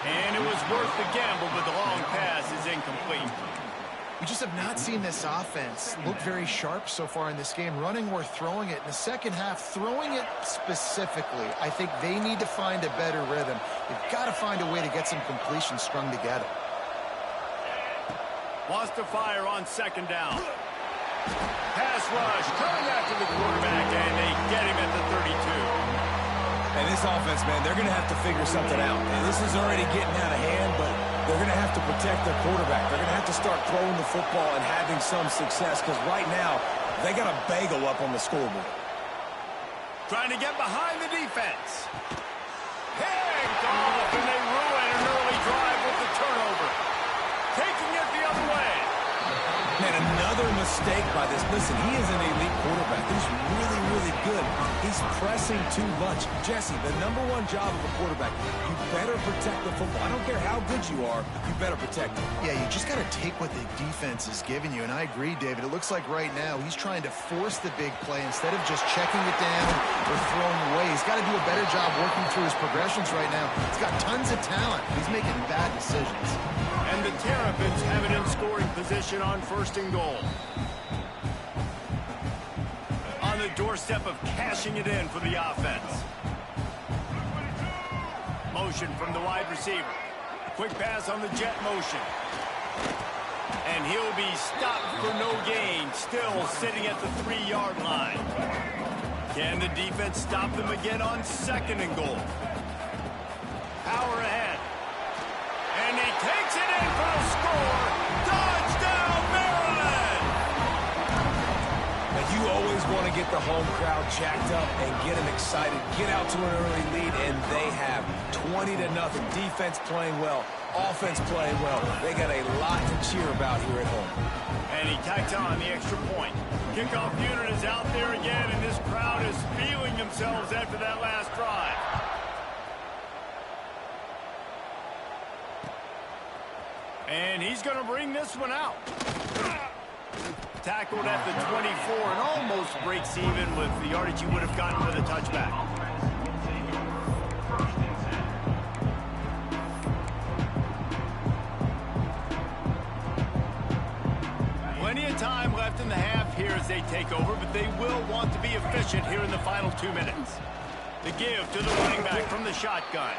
And it was worth the gamble, but the long pass is incomplete. We just have not seen this offense look very sharp so far in this game, running or throwing it. In the second half, throwing it specifically, I think they need to find a better rhythm. They've got to find a way to get some completions strung together. Wants to fire on 2nd down. Pass rush, coming after the quarterback, and they get him at the 32. And this offense, man, they're going to have to figure something out. And this is already getting out of hand, but they're going to have to protect their quarterback. They're going to have to start throwing the football and having some success because right now they got a bagel up on the scoreboard. Trying to get behind the defense. Picked off, and they ruin an early drive with the turnover. Taking it the other way. Man, another mistake by this. Listen, he is an elite quarterback. He's really, really good. He's pressing too much. Jesse, the #1 job of a quarterback, you better protect the football. I don't care how good you are, you better protect it. Yeah, you just got to take what the defense is giving you, and I agree, David. It looks like right now he's trying to force the big play instead of just checking it down or throwing away. He's got to do a better job working through his progressions right now. He's got tons of talent. He's making bad decisions. And the Terrapins have it in scoring position on 1st and goal. On the doorstep of cashing it in for the offense. Motion from the wide receiver. Quick pass on the jet motion. And he'll be stopped for no gain, still sitting at the 3-yard line. Can the defense stop them again on 2nd and goal? Power ahead. And he takes it in for the score. Touchdown, Maryland! Now, you always want to get the home crowd jacked up and get them excited. Get out to an early lead, and they have 20-0. Defense playing well. Offense playing well. They got a lot to cheer about here at home. And he tacks on the extra point. Kickoff unit is out there again, and this crowd is feeling themselves after that last drive. And he's going to bring this one out. Tackled at the 24 and almost breaks even with the yardage you would have gotten with a touchback. Plenty of time left in the half here as they take over, but they will want to be efficient here in the final 2 minutes. The give to the running back from the shotgun.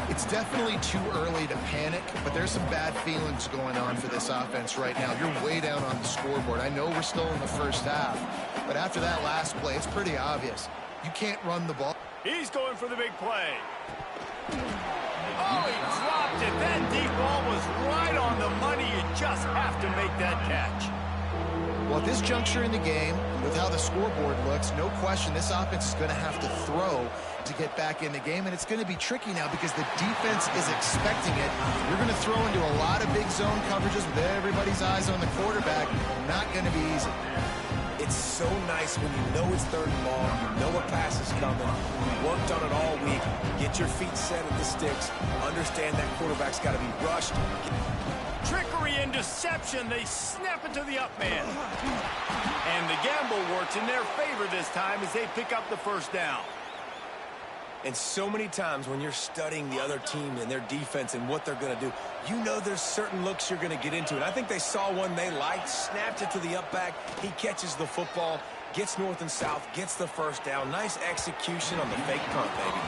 It's definitely too early to panic, but there's some bad feelings going on for this offense right now. You're way down on the scoreboard. I know we're still in the first half, but after that last play, it's pretty obvious. You can't run the ball. He's going for the big play. Oh, he dropped it. That deep ball was right on the money. You just have to make that catch. Well, at this juncture in the game, with how the scoreboard looks, no question this offense is going to have to throw to get back in the game, and it's going to be tricky now because the defense is expecting it. You're going to throw into a lot of big zone coverages with everybody's eyes on the quarterback. Not going to be easy. It's so nice when you know it's 3rd and long, you know a pass is coming, you worked on it all week, get your feet set at the sticks, understand that quarterback's got to be rushed. Trickery and deception. They snap it to the up man. And the gamble works in their favor this time as they pick up the first down. And so many times when you're studying the other team and their defense and what they're going to do, you know there's certain looks you're going to get into. And I think they saw one they liked, snapped it to the up back. He catches the football, gets north and south, gets the first down. Nice execution on the fake punt, baby.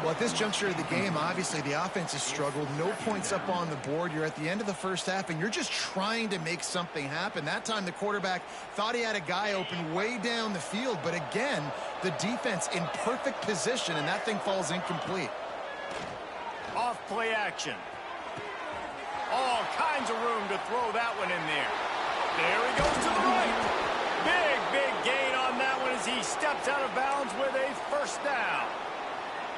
Well, at this juncture of the game, obviously the offense has struggled. No points up on the board. You're at the end of the first half, and you're just trying to make something happen. That time the quarterback thought he had a guy open way down the field, but again, the defense in perfect position, and that thing falls incomplete. Off play action. All kinds of room to throw that one in there. There he goes to the right. Big gain on that one as he steps out of bounds with a first down.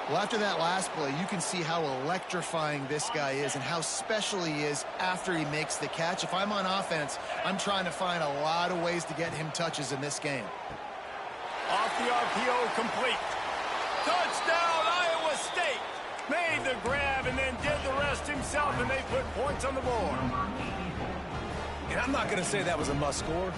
Well, after that last play, you can see how electrifying this guy is and how special he is after he makes the catch. If I'm on offense, I'm trying to find a lot of ways to get him touches in this game. Off the RPO, complete. Touchdown, Iowa State. Made the grab and then did the rest himself, and they put points on the board. And I'm not going to say that was a must score,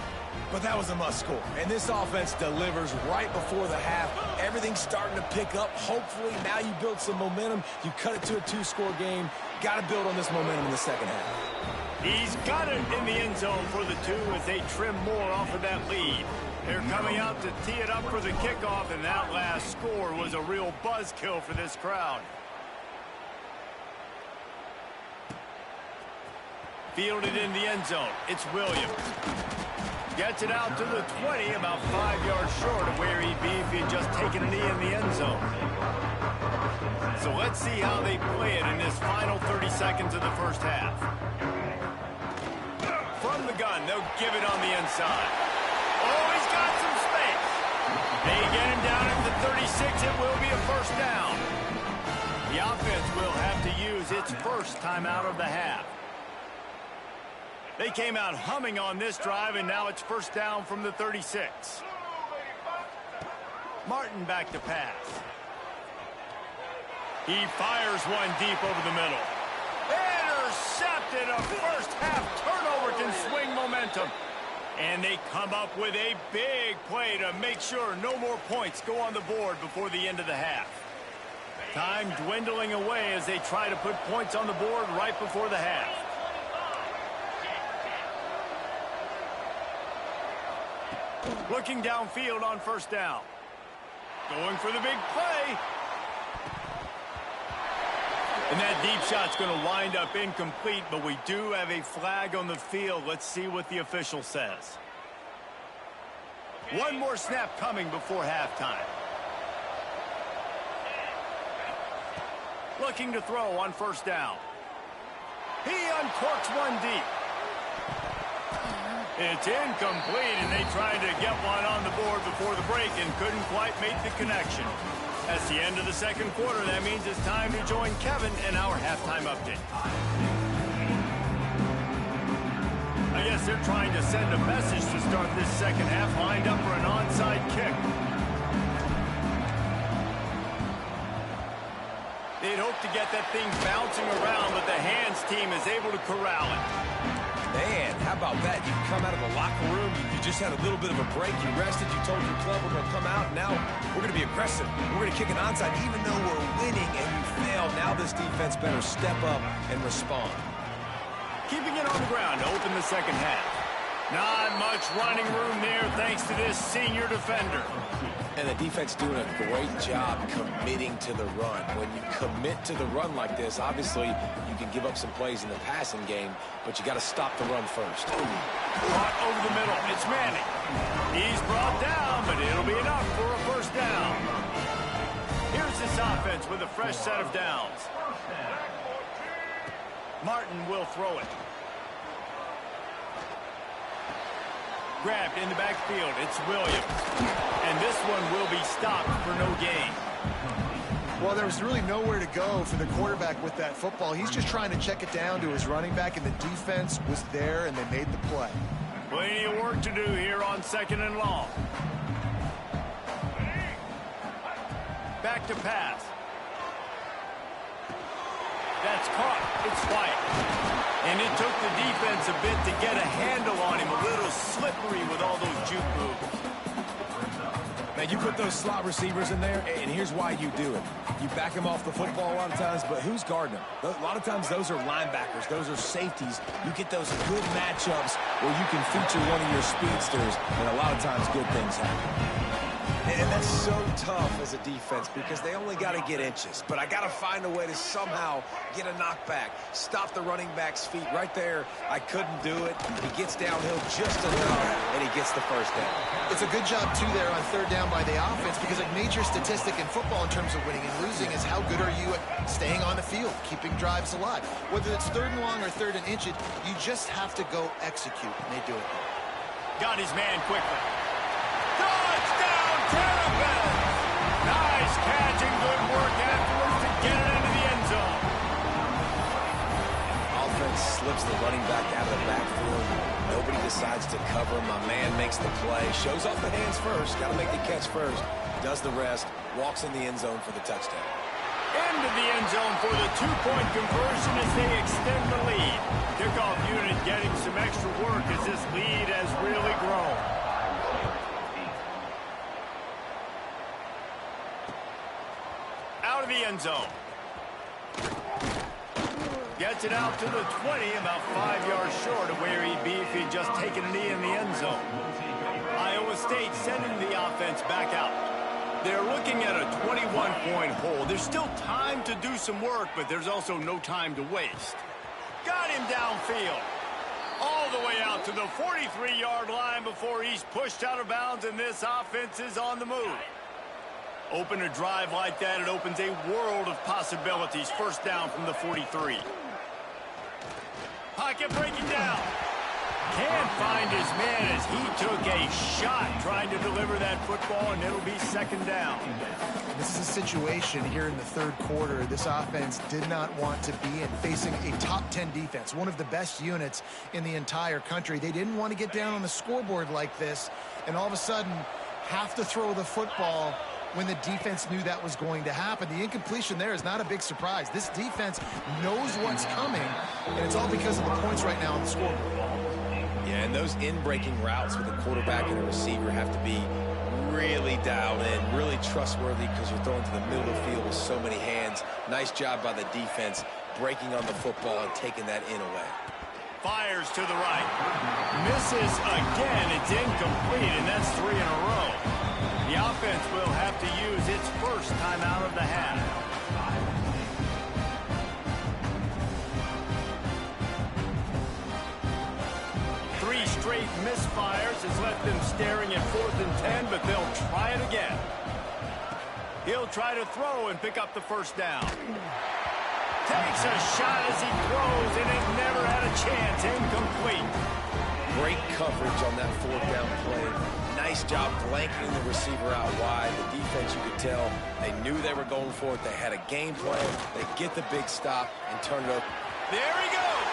but that was a must score. And this offense delivers right before the half. Everything's starting to pick up. Hopefully now you build some momentum. You cut it to a 2-score game. Got to build on this momentum in the second half. He's got it in the end zone for the 2 as they trim more off of that lead. They're coming out to tee it up for the kickoff, and that last score was a real buzzkill for this crowd. Fielded in the end zone. It's Williams. Gets it out to the 20, about 5 yards short of where he'd be if he'd just taken a knee in the end zone. So let's see how they play it in this final 30 seconds of the first half. From the gun, they'll give it on the inside. Oh, he's got some space. They get him down at the 36. It will be a first down. The offense will have to use its first timeout of the half. They came out humming on this drive, and now it's first down from the 36. Martin back to pass. He fires one deep over the middle. Intercepted. A first half turnover can swing momentum. And they come up with a big play to make sure no more points go on the board before the end of the half. Time dwindling away as they try to put points on the board right before the half. Looking downfield on first down. Going for the big play. And that deep shot's going to wind up incomplete, but we do have a flag on the field. Let's see what the official says. One more snap coming before halftime. Looking to throw on first down. He uncorks one deep. It's incomplete, and they tried to get one on the board before the break and couldn't quite make the connection. That's the end of the second quarter. That means it's time to join Kevin in our halftime update. I guess they're trying to send a message to start this second half, lined up for an onside kick. They'd hope to get that thing bouncing around, but the hands team is able to corral it. Man, how about that? You come out of the locker room, you just had a little bit of a break, you rested, you told your club we're going to come out, now we're going to be aggressive. We're going to kick an onside even though we're winning and you failed. Now this defense better step up and respond. Keeping it on the ground to open the second half. Not much running room there thanks to this senior defender. And the defense doing a great job committing to the run. When you commit to the run like this, obviously you can give up some plays in the passing game, but you got to stop the run first. Brought over the middle. It's Manning. He's brought down, but it'll be enough for a first down. Here's this offense with a fresh set of downs. Martin will throw it. Grabbed in the backfield. It's Williams. And this one will be stopped for no gain. Well, there was really nowhere to go for the quarterback with that football. He's just trying to check it down to his running back, and the defense was there, and they made the play. Plenty of work to do here on second and long. Back to pass. That's caught. It's White. And it took the defense a bit to get a handle on him. A little slippery with all those juke moves. Man, you put those slot receivers in there, and here's why you do it. You back them off the football a lot of times, but who's guarding them? A lot of times those are linebackers. Those are safeties. You get those good matchups where you can feature one of your speedsters, and a lot of times good things happen. And that's so tough as a defense because they only got to get inches. But I got to find a way to somehow get a knockback, stop the running back's feet. Right there, I couldn't do it. He gets downhill just enough, and he gets the first down. It's a good job, too, there on third down by the offense because a major statistic in football in terms of winning and losing is how good are you at staying on the field, keeping drives alive. Whether it's third and long or third and inches, you just have to go execute, and they do it. Got his man quickly. Touchdown, Terrapins! Nice catch and good work afterwards to get it into the end zone. Offense slips the running back out of the backfield. Nobody decides to cover. My man makes the play. Shows off the hands first. Got to make the catch first. Does the rest. Walks in the end zone for the touchdown. Into the end zone for the two-point conversion as they extend the lead. Kickoff unit getting some extra work as this lead has really grown. Out of the end zone. Gets it out to the 20, about 5 yards short of where he'd be if he'd just taken a knee in the end zone. Iowa State sending the offense back out. They're looking at a 21-point hole. There's still time to do some work, but there's also no time to waste. Got him downfield. All the way out to the 43-yard line before he's pushed out of bounds, and this offense is on the move. Open a drive like that, it opens a world of possibilities. First down from the 43. Pocket breaking down. Can't find his man as he took a shot trying to deliver that football, and it'll be second down. This is a situation here in the third quarter. This offense did not want to be in facing a top 10 defense, one of the best units in the entire country. They didn't want to get down on the scoreboard like this, and all of a sudden have to throw the football when the defense knew that was going to happen. The incompletion there is not a big surprise. This defense knows what's coming, and it's all because of the points right now on the scoreboard. Yeah, and those in-breaking routes with a quarterback and a receiver have to be really dialed in, really trustworthy because you're throwing to the middle of the field with so many hands. Nice job by the defense breaking on the football and taking that in away. Fires to the right. Misses again. It's incomplete, and that's 3 in a row. The offense will have to use its first time out of the half. Three straight misfires has left them staring at 4th and 10, but they'll try it again. He'll try to throw and pick up the first down. Takes a shot as he throws, and it never had a chance. Incomplete. Great coverage on that 4th down play. Nice job blanketing the receiver out wide. The defense, you could tell, they knew they were going for it. They had a game plan. They get the big stop and turn it over. There he goes.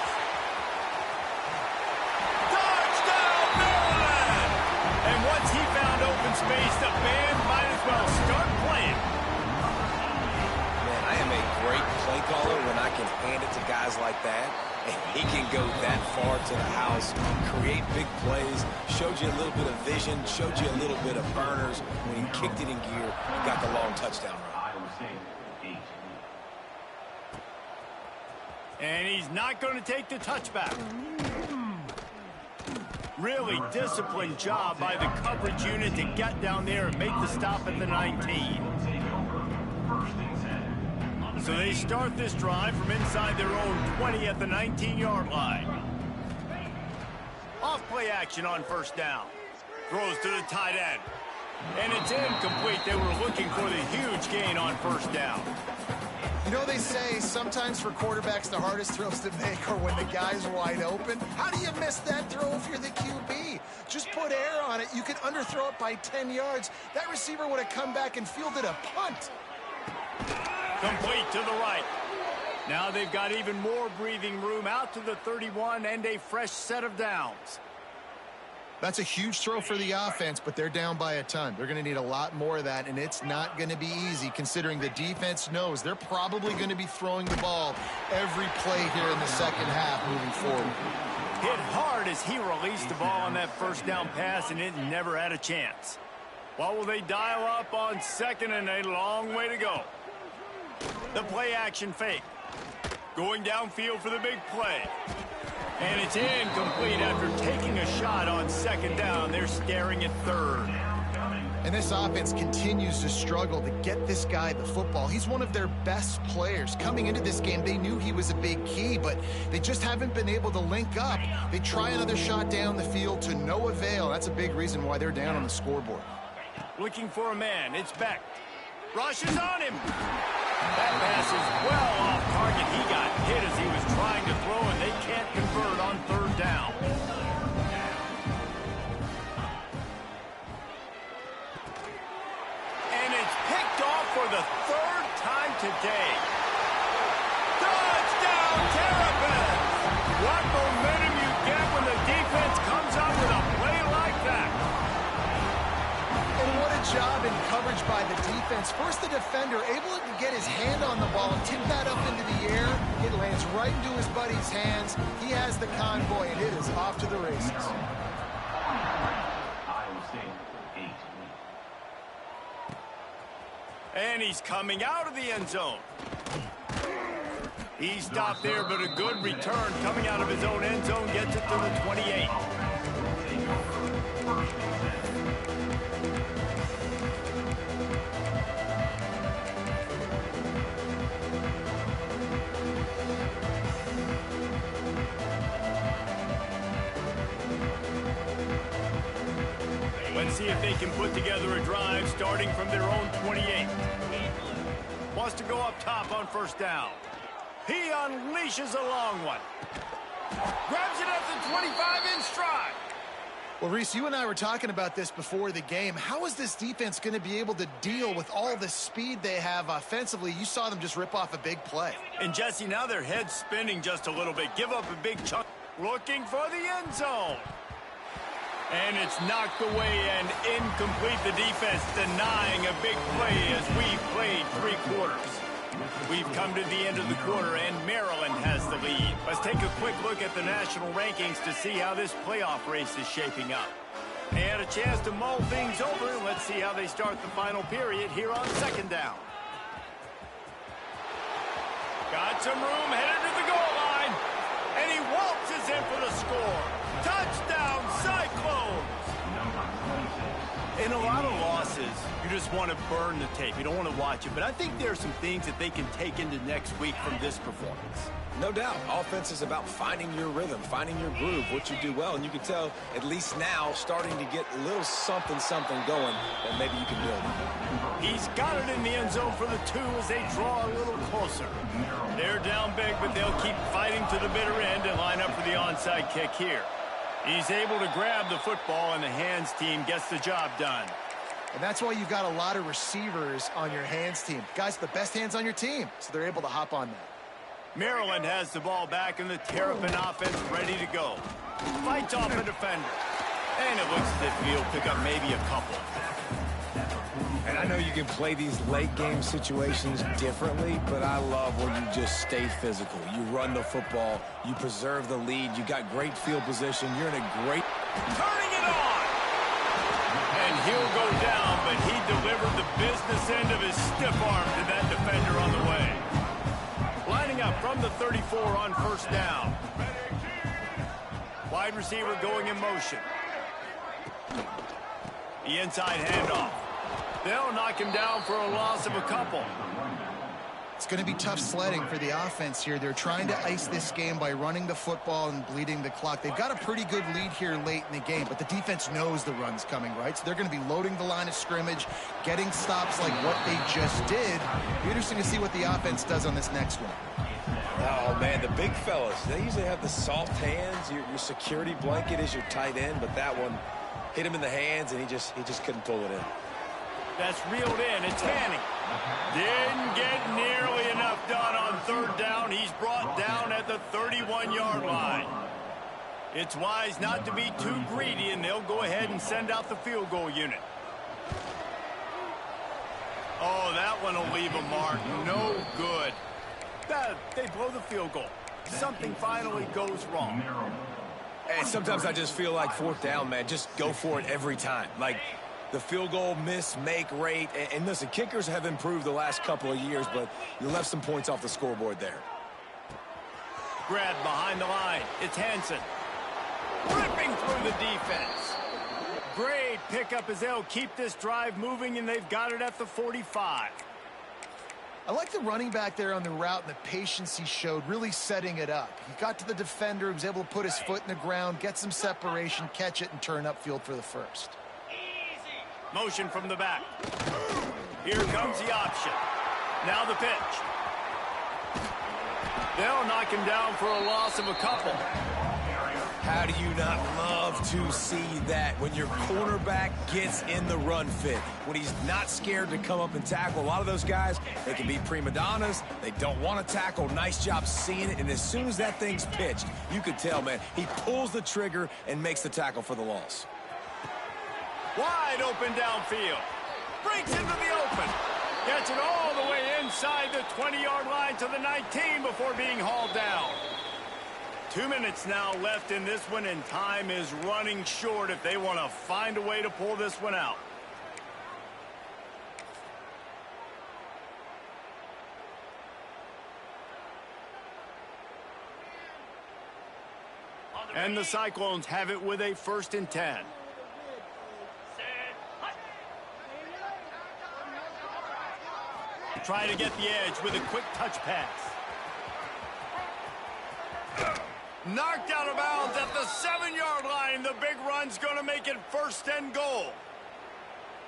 Touchdown, Maryland! And once he found open space, the band might as well start playing. Man, I am a great play caller when I can hand it to guys like that. And he can go that far to the house, create big plays, showed you a little bit of vision, showed you a little bit of burners. When he kicked it in gear, he got the long touchdown run. And he's not going to take the touchback. Really disciplined job by the coverage unit to get down there and make the stop at the 19. So they start this drive from inside their own 20 at the 19-yard line. Off play action on first down. Throws to the tight end. And it's incomplete. They were looking for the huge gain on first down. You know, they say sometimes for quarterbacks the hardest throws to make are when the guy's wide open. How do you miss that throw if you're the QB? Just put air on it. You can underthrow it by 10 yards. That receiver would have come back and fielded a punt. Complete to the right. Now they've got even more breathing room out to the 31 and a fresh set of downs. That's a huge throw for the offense, but they're down by a ton. They're going to need a lot more of that, and it's not going to be easy considering the defense knows they're probably going to be throwing the ball every play here in the second half moving forward. Hit hard as he released the ball on that first down pass, and it never had a chance. What will they dial up on second, and a long way to go? The play action fake. Going downfield for the big play. And it's incomplete after taking a shot on second down. They're staring at third. And this offense continues to struggle to get this guy the football. He's one of their best players. Coming into this game, they knew he was a big key, but they just haven't been able to link up. They try another shot down the field to no avail. That's a big reason why they're down on the scoreboard. Looking for a man. It's Beck. Rushes on him. That pass is well off target. He got hit as he was trying to throw, and they can't convert on third down. And it's picked off for the third time today. Touchdown, Terrapins! What momentum you get when the defense comes up with a play like that. And what a job in coverage by the defense. First, the defender able to get his hand on the ball and tip that up into the air. It lands right into his buddy's hands. He has the convoy, and it is off to the races. And he's coming out of the end zone. He stopped there, but a good return coming out of his own end zone gets it to the 28. Let's see if they can put together a drive starting from their own 28. Wants to go up top on first down. He unleashes a long one. Grabs it at the 25 in stride. Well, Reese, you and I were talking about this before the game. How is this defense going to be able to deal with all the speed they have offensively? You saw them just rip off a big play. And, Jesse, now their head's spinning just a little bit. Give up a big chunk. Looking for the end zone. And it's knocked away and incomplete. The defense denying a big play as we've played 3 quarters. We've come to the end of the quarter, and Maryland has the lead. Let's take a quick look at the national rankings to see how this playoff race is shaping up. They had a chance to mull things over, and let's see how they start the final period here on second down. Got some room, headed to the goal line, and he waltzes in for the score. Touchdown, Cyclones! In a lot of losses, you just want to burn the tape. You don't want to watch it. But I think there are some things that they can take into next week from this performance. No doubt. Offense is about finding your rhythm, finding your groove, what you do well. And you can tell, at least now, starting to get a little something going that maybe you can build on. He's got it in the end zone for the 2 as they draw a little closer. They're down big, but they'll keep fighting to the bitter end and line up for the onside kick here. He's able to grab the football, and the hands team gets the job done. And that's why you've got a lot of receivers on your hands team. Guys, the best hands on your team, so they're able to hop on that. Maryland has the ball back, and the Terrapin offense ready to go. Fights off a defender. And it looks as if he'll pick up maybe a couple. And I know you can play these late-game situations differently, but I love when you just stay physical. You run the football, you preserve the lead, you got great field position, you're in a great... Turning it on! And he'll go down, but he delivered the business end of his stiff arm to that defender on the way. Lining up from the 34 on first down. Wide receiver going in motion. The inside handoff. They'll knock him down for a loss of a couple. It's going to be tough sledding for the offense here. They're trying to ice this game by running the football and bleeding the clock. They've got a pretty good lead here late in the game, but the defense knows the run's coming, right? So they're going to be loading the line of scrimmage, getting stops like what they just did. Be interesting to see what the offense does on this next one. Oh, man, the big fellas, they usually have the soft hands. Your security blanket is your tight end, but that one hit him in the hands, and he just couldn't pull it in. That's reeled in. It's Hanning. Didn't get nearly enough done on third down. He's brought down at the 31-yard line. It's wise not to be too greedy, and they'll go ahead and send out the field goal unit. Oh, that one will leave a mark. No good. They blow the field goal. Something finally goes wrong. And sometimes I just feel like fourth down, man. Just go for it every time. Like the field goal miss-make rate. And listen, kickers have improved the last couple of years, but you left some points off the scoreboard there. Grab behind the line. It's Hansen. Ripping through the defense. Great pickup as they'll keep this drive moving, and they've got it at the 45. I like the running back there on the route and the patience he showed, really setting it up. He got to the defender, he was able to put his foot in the ground, get some separation, catch it, and turn upfield for the first. Motion from the back. Here comes the option. Now the pitch. They'll knock him down for a loss of a couple. How do you not love to see that when your cornerback gets in the run fit, when he's not scared to come up and tackle? A lot of those guys, they can be prima donnas. They don't want to tackle. Nice job seeing it. And as soon as that thing's pitched, you could tell, man, he pulls the trigger and makes the tackle for the loss. Wide open downfield. Breaks into the open. Gets it all the way inside the 20-yard line to the 19 before being hauled down. 2 minutes now left in this one, and time is running short if they want to find a way to pull this one out. And the Cyclones have it with a 1st and 10. Try to get the edge with a quick touch pass. Knocked out of bounds at the 7-yard line. The big run's going to make it 1st and goal.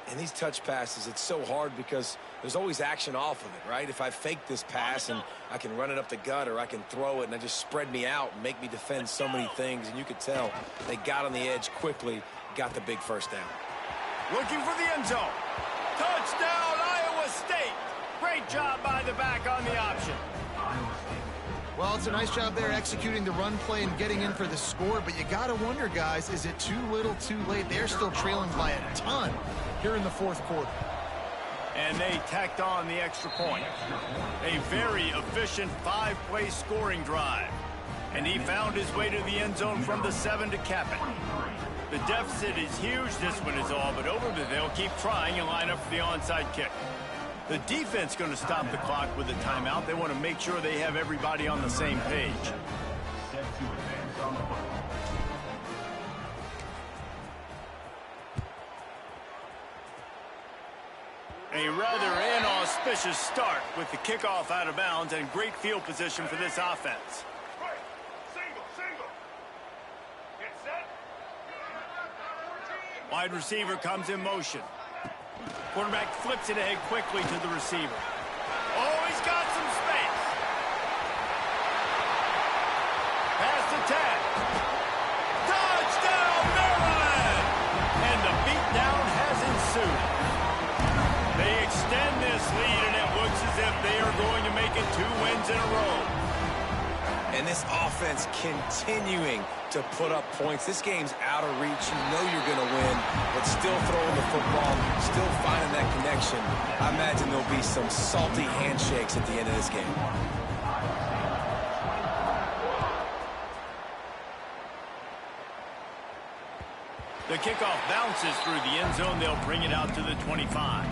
And these touch passes, it's so hard because there's always action off of it, right? If I fake this pass and I can run it up the gut, or I can throw it and I just spread me out and make me defend so many things. And you could tell they got on the edge quickly, got the big 1st down. Looking for the end zone. Touchdown, Iowa State. Great job by the back on the option. Well, it's a nice job there executing the run play and getting in for the score, but you got to wonder, guys, is it too little too late? They're still trailing by a ton here in the 4th quarter. And they tacked on the extra point. A very efficient 5-play scoring drive. And he found his way to the end zone from the 7 to cap it. The deficit is huge. This one is all but over, but they'll keep trying and line up for the onside kick. The defense going to stop the clock with a timeout. They want to make sure they have everybody on the same page. A rather inauspicious start with the kickoff out of bounds, and great field position for this offense. Wide receiver comes in motion. Quarterback flips it ahead quickly to the receiver. Oh, he's got some space. Pass to 10. Touchdown, Maryland! And the beatdown has ensued. They extend this lead, and it looks as if they are going to make it 2 wins in a row. And this offense continuing to put up points. This game's out of reach. You know you're going to win, but still throwing the football, still finding that connection. I imagine there'll be some salty handshakes at the end of this game. The kickoff bounces through the end zone. They'll bring it out to the 25.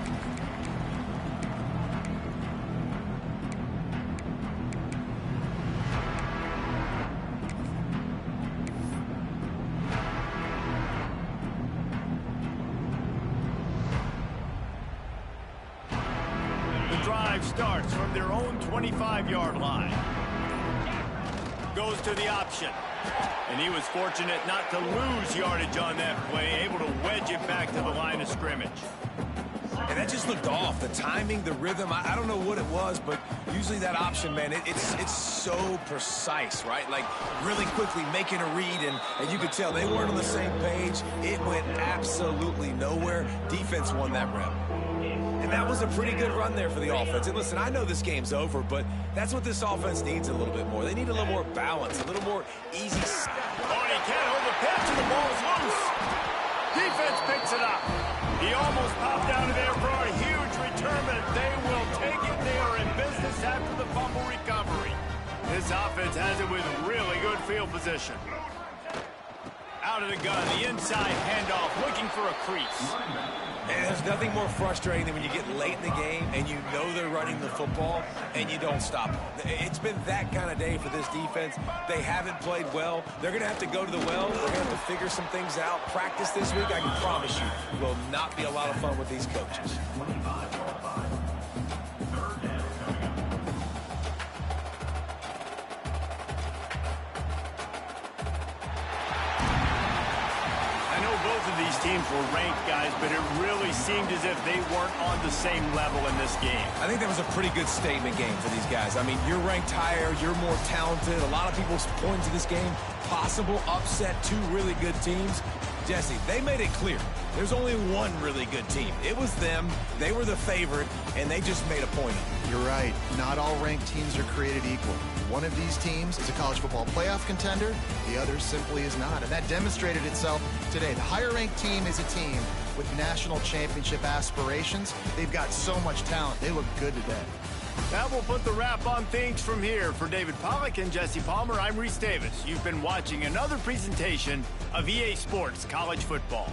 Starts from their own 25-yard line. Goes to the option. And he was fortunate not to lose yardage on that play, able to wedge it back to the line of scrimmage. And that just looked off. The timing, the rhythm, I don't know what it was, but usually that option, man, it's so precise, right? Like really quickly making a read, and you could tell they weren't on the same page. It went absolutely nowhere. Defense won that rep. And that was a pretty good run there for the offense. And listen, I know this game's over, but that's what this offense needs a little bit more. They need a little more balance, a little more easy. Oh, he can't and the ball's loose. Defense picks it up. He almost popped out of there for a huge return, but they will take it. They are in business after the fumble recovery. This offense has it with really good field position. Out of the gun, the inside handoff, looking for a crease. And there's nothing more frustrating than when you get late in the game and you know they're running the football and you don't stop them. It's been that kind of day for this defense. They haven't played well. They're going to have to go to the well. They're going to have to figure some things out. Practice this week, I can promise you, will not be a lot of fun with these coaches. These teams were ranked, guys, but it really seemed as if they weren't on the same level in this game. I think that was a pretty good statement game for these guys. I mean, you're ranked higher, you're more talented. A lot of people point to this game, possible upset, two really good teams. Jesse, they made it clear. There's only one really good team. It was them. They were the favorite, and they just made a point of it. You're right. Not all ranked teams are created equal. One of these teams is a college football playoff contender. The other simply is not. And that demonstrated itself today. The higher-ranked team is a team with national championship aspirations. They've got so much talent. They look good today. That will put the wrap on things from here. For David Pollack and Jesse Palmer, I'm Reese Davis. You've been watching another presentation of EA Sports College Football.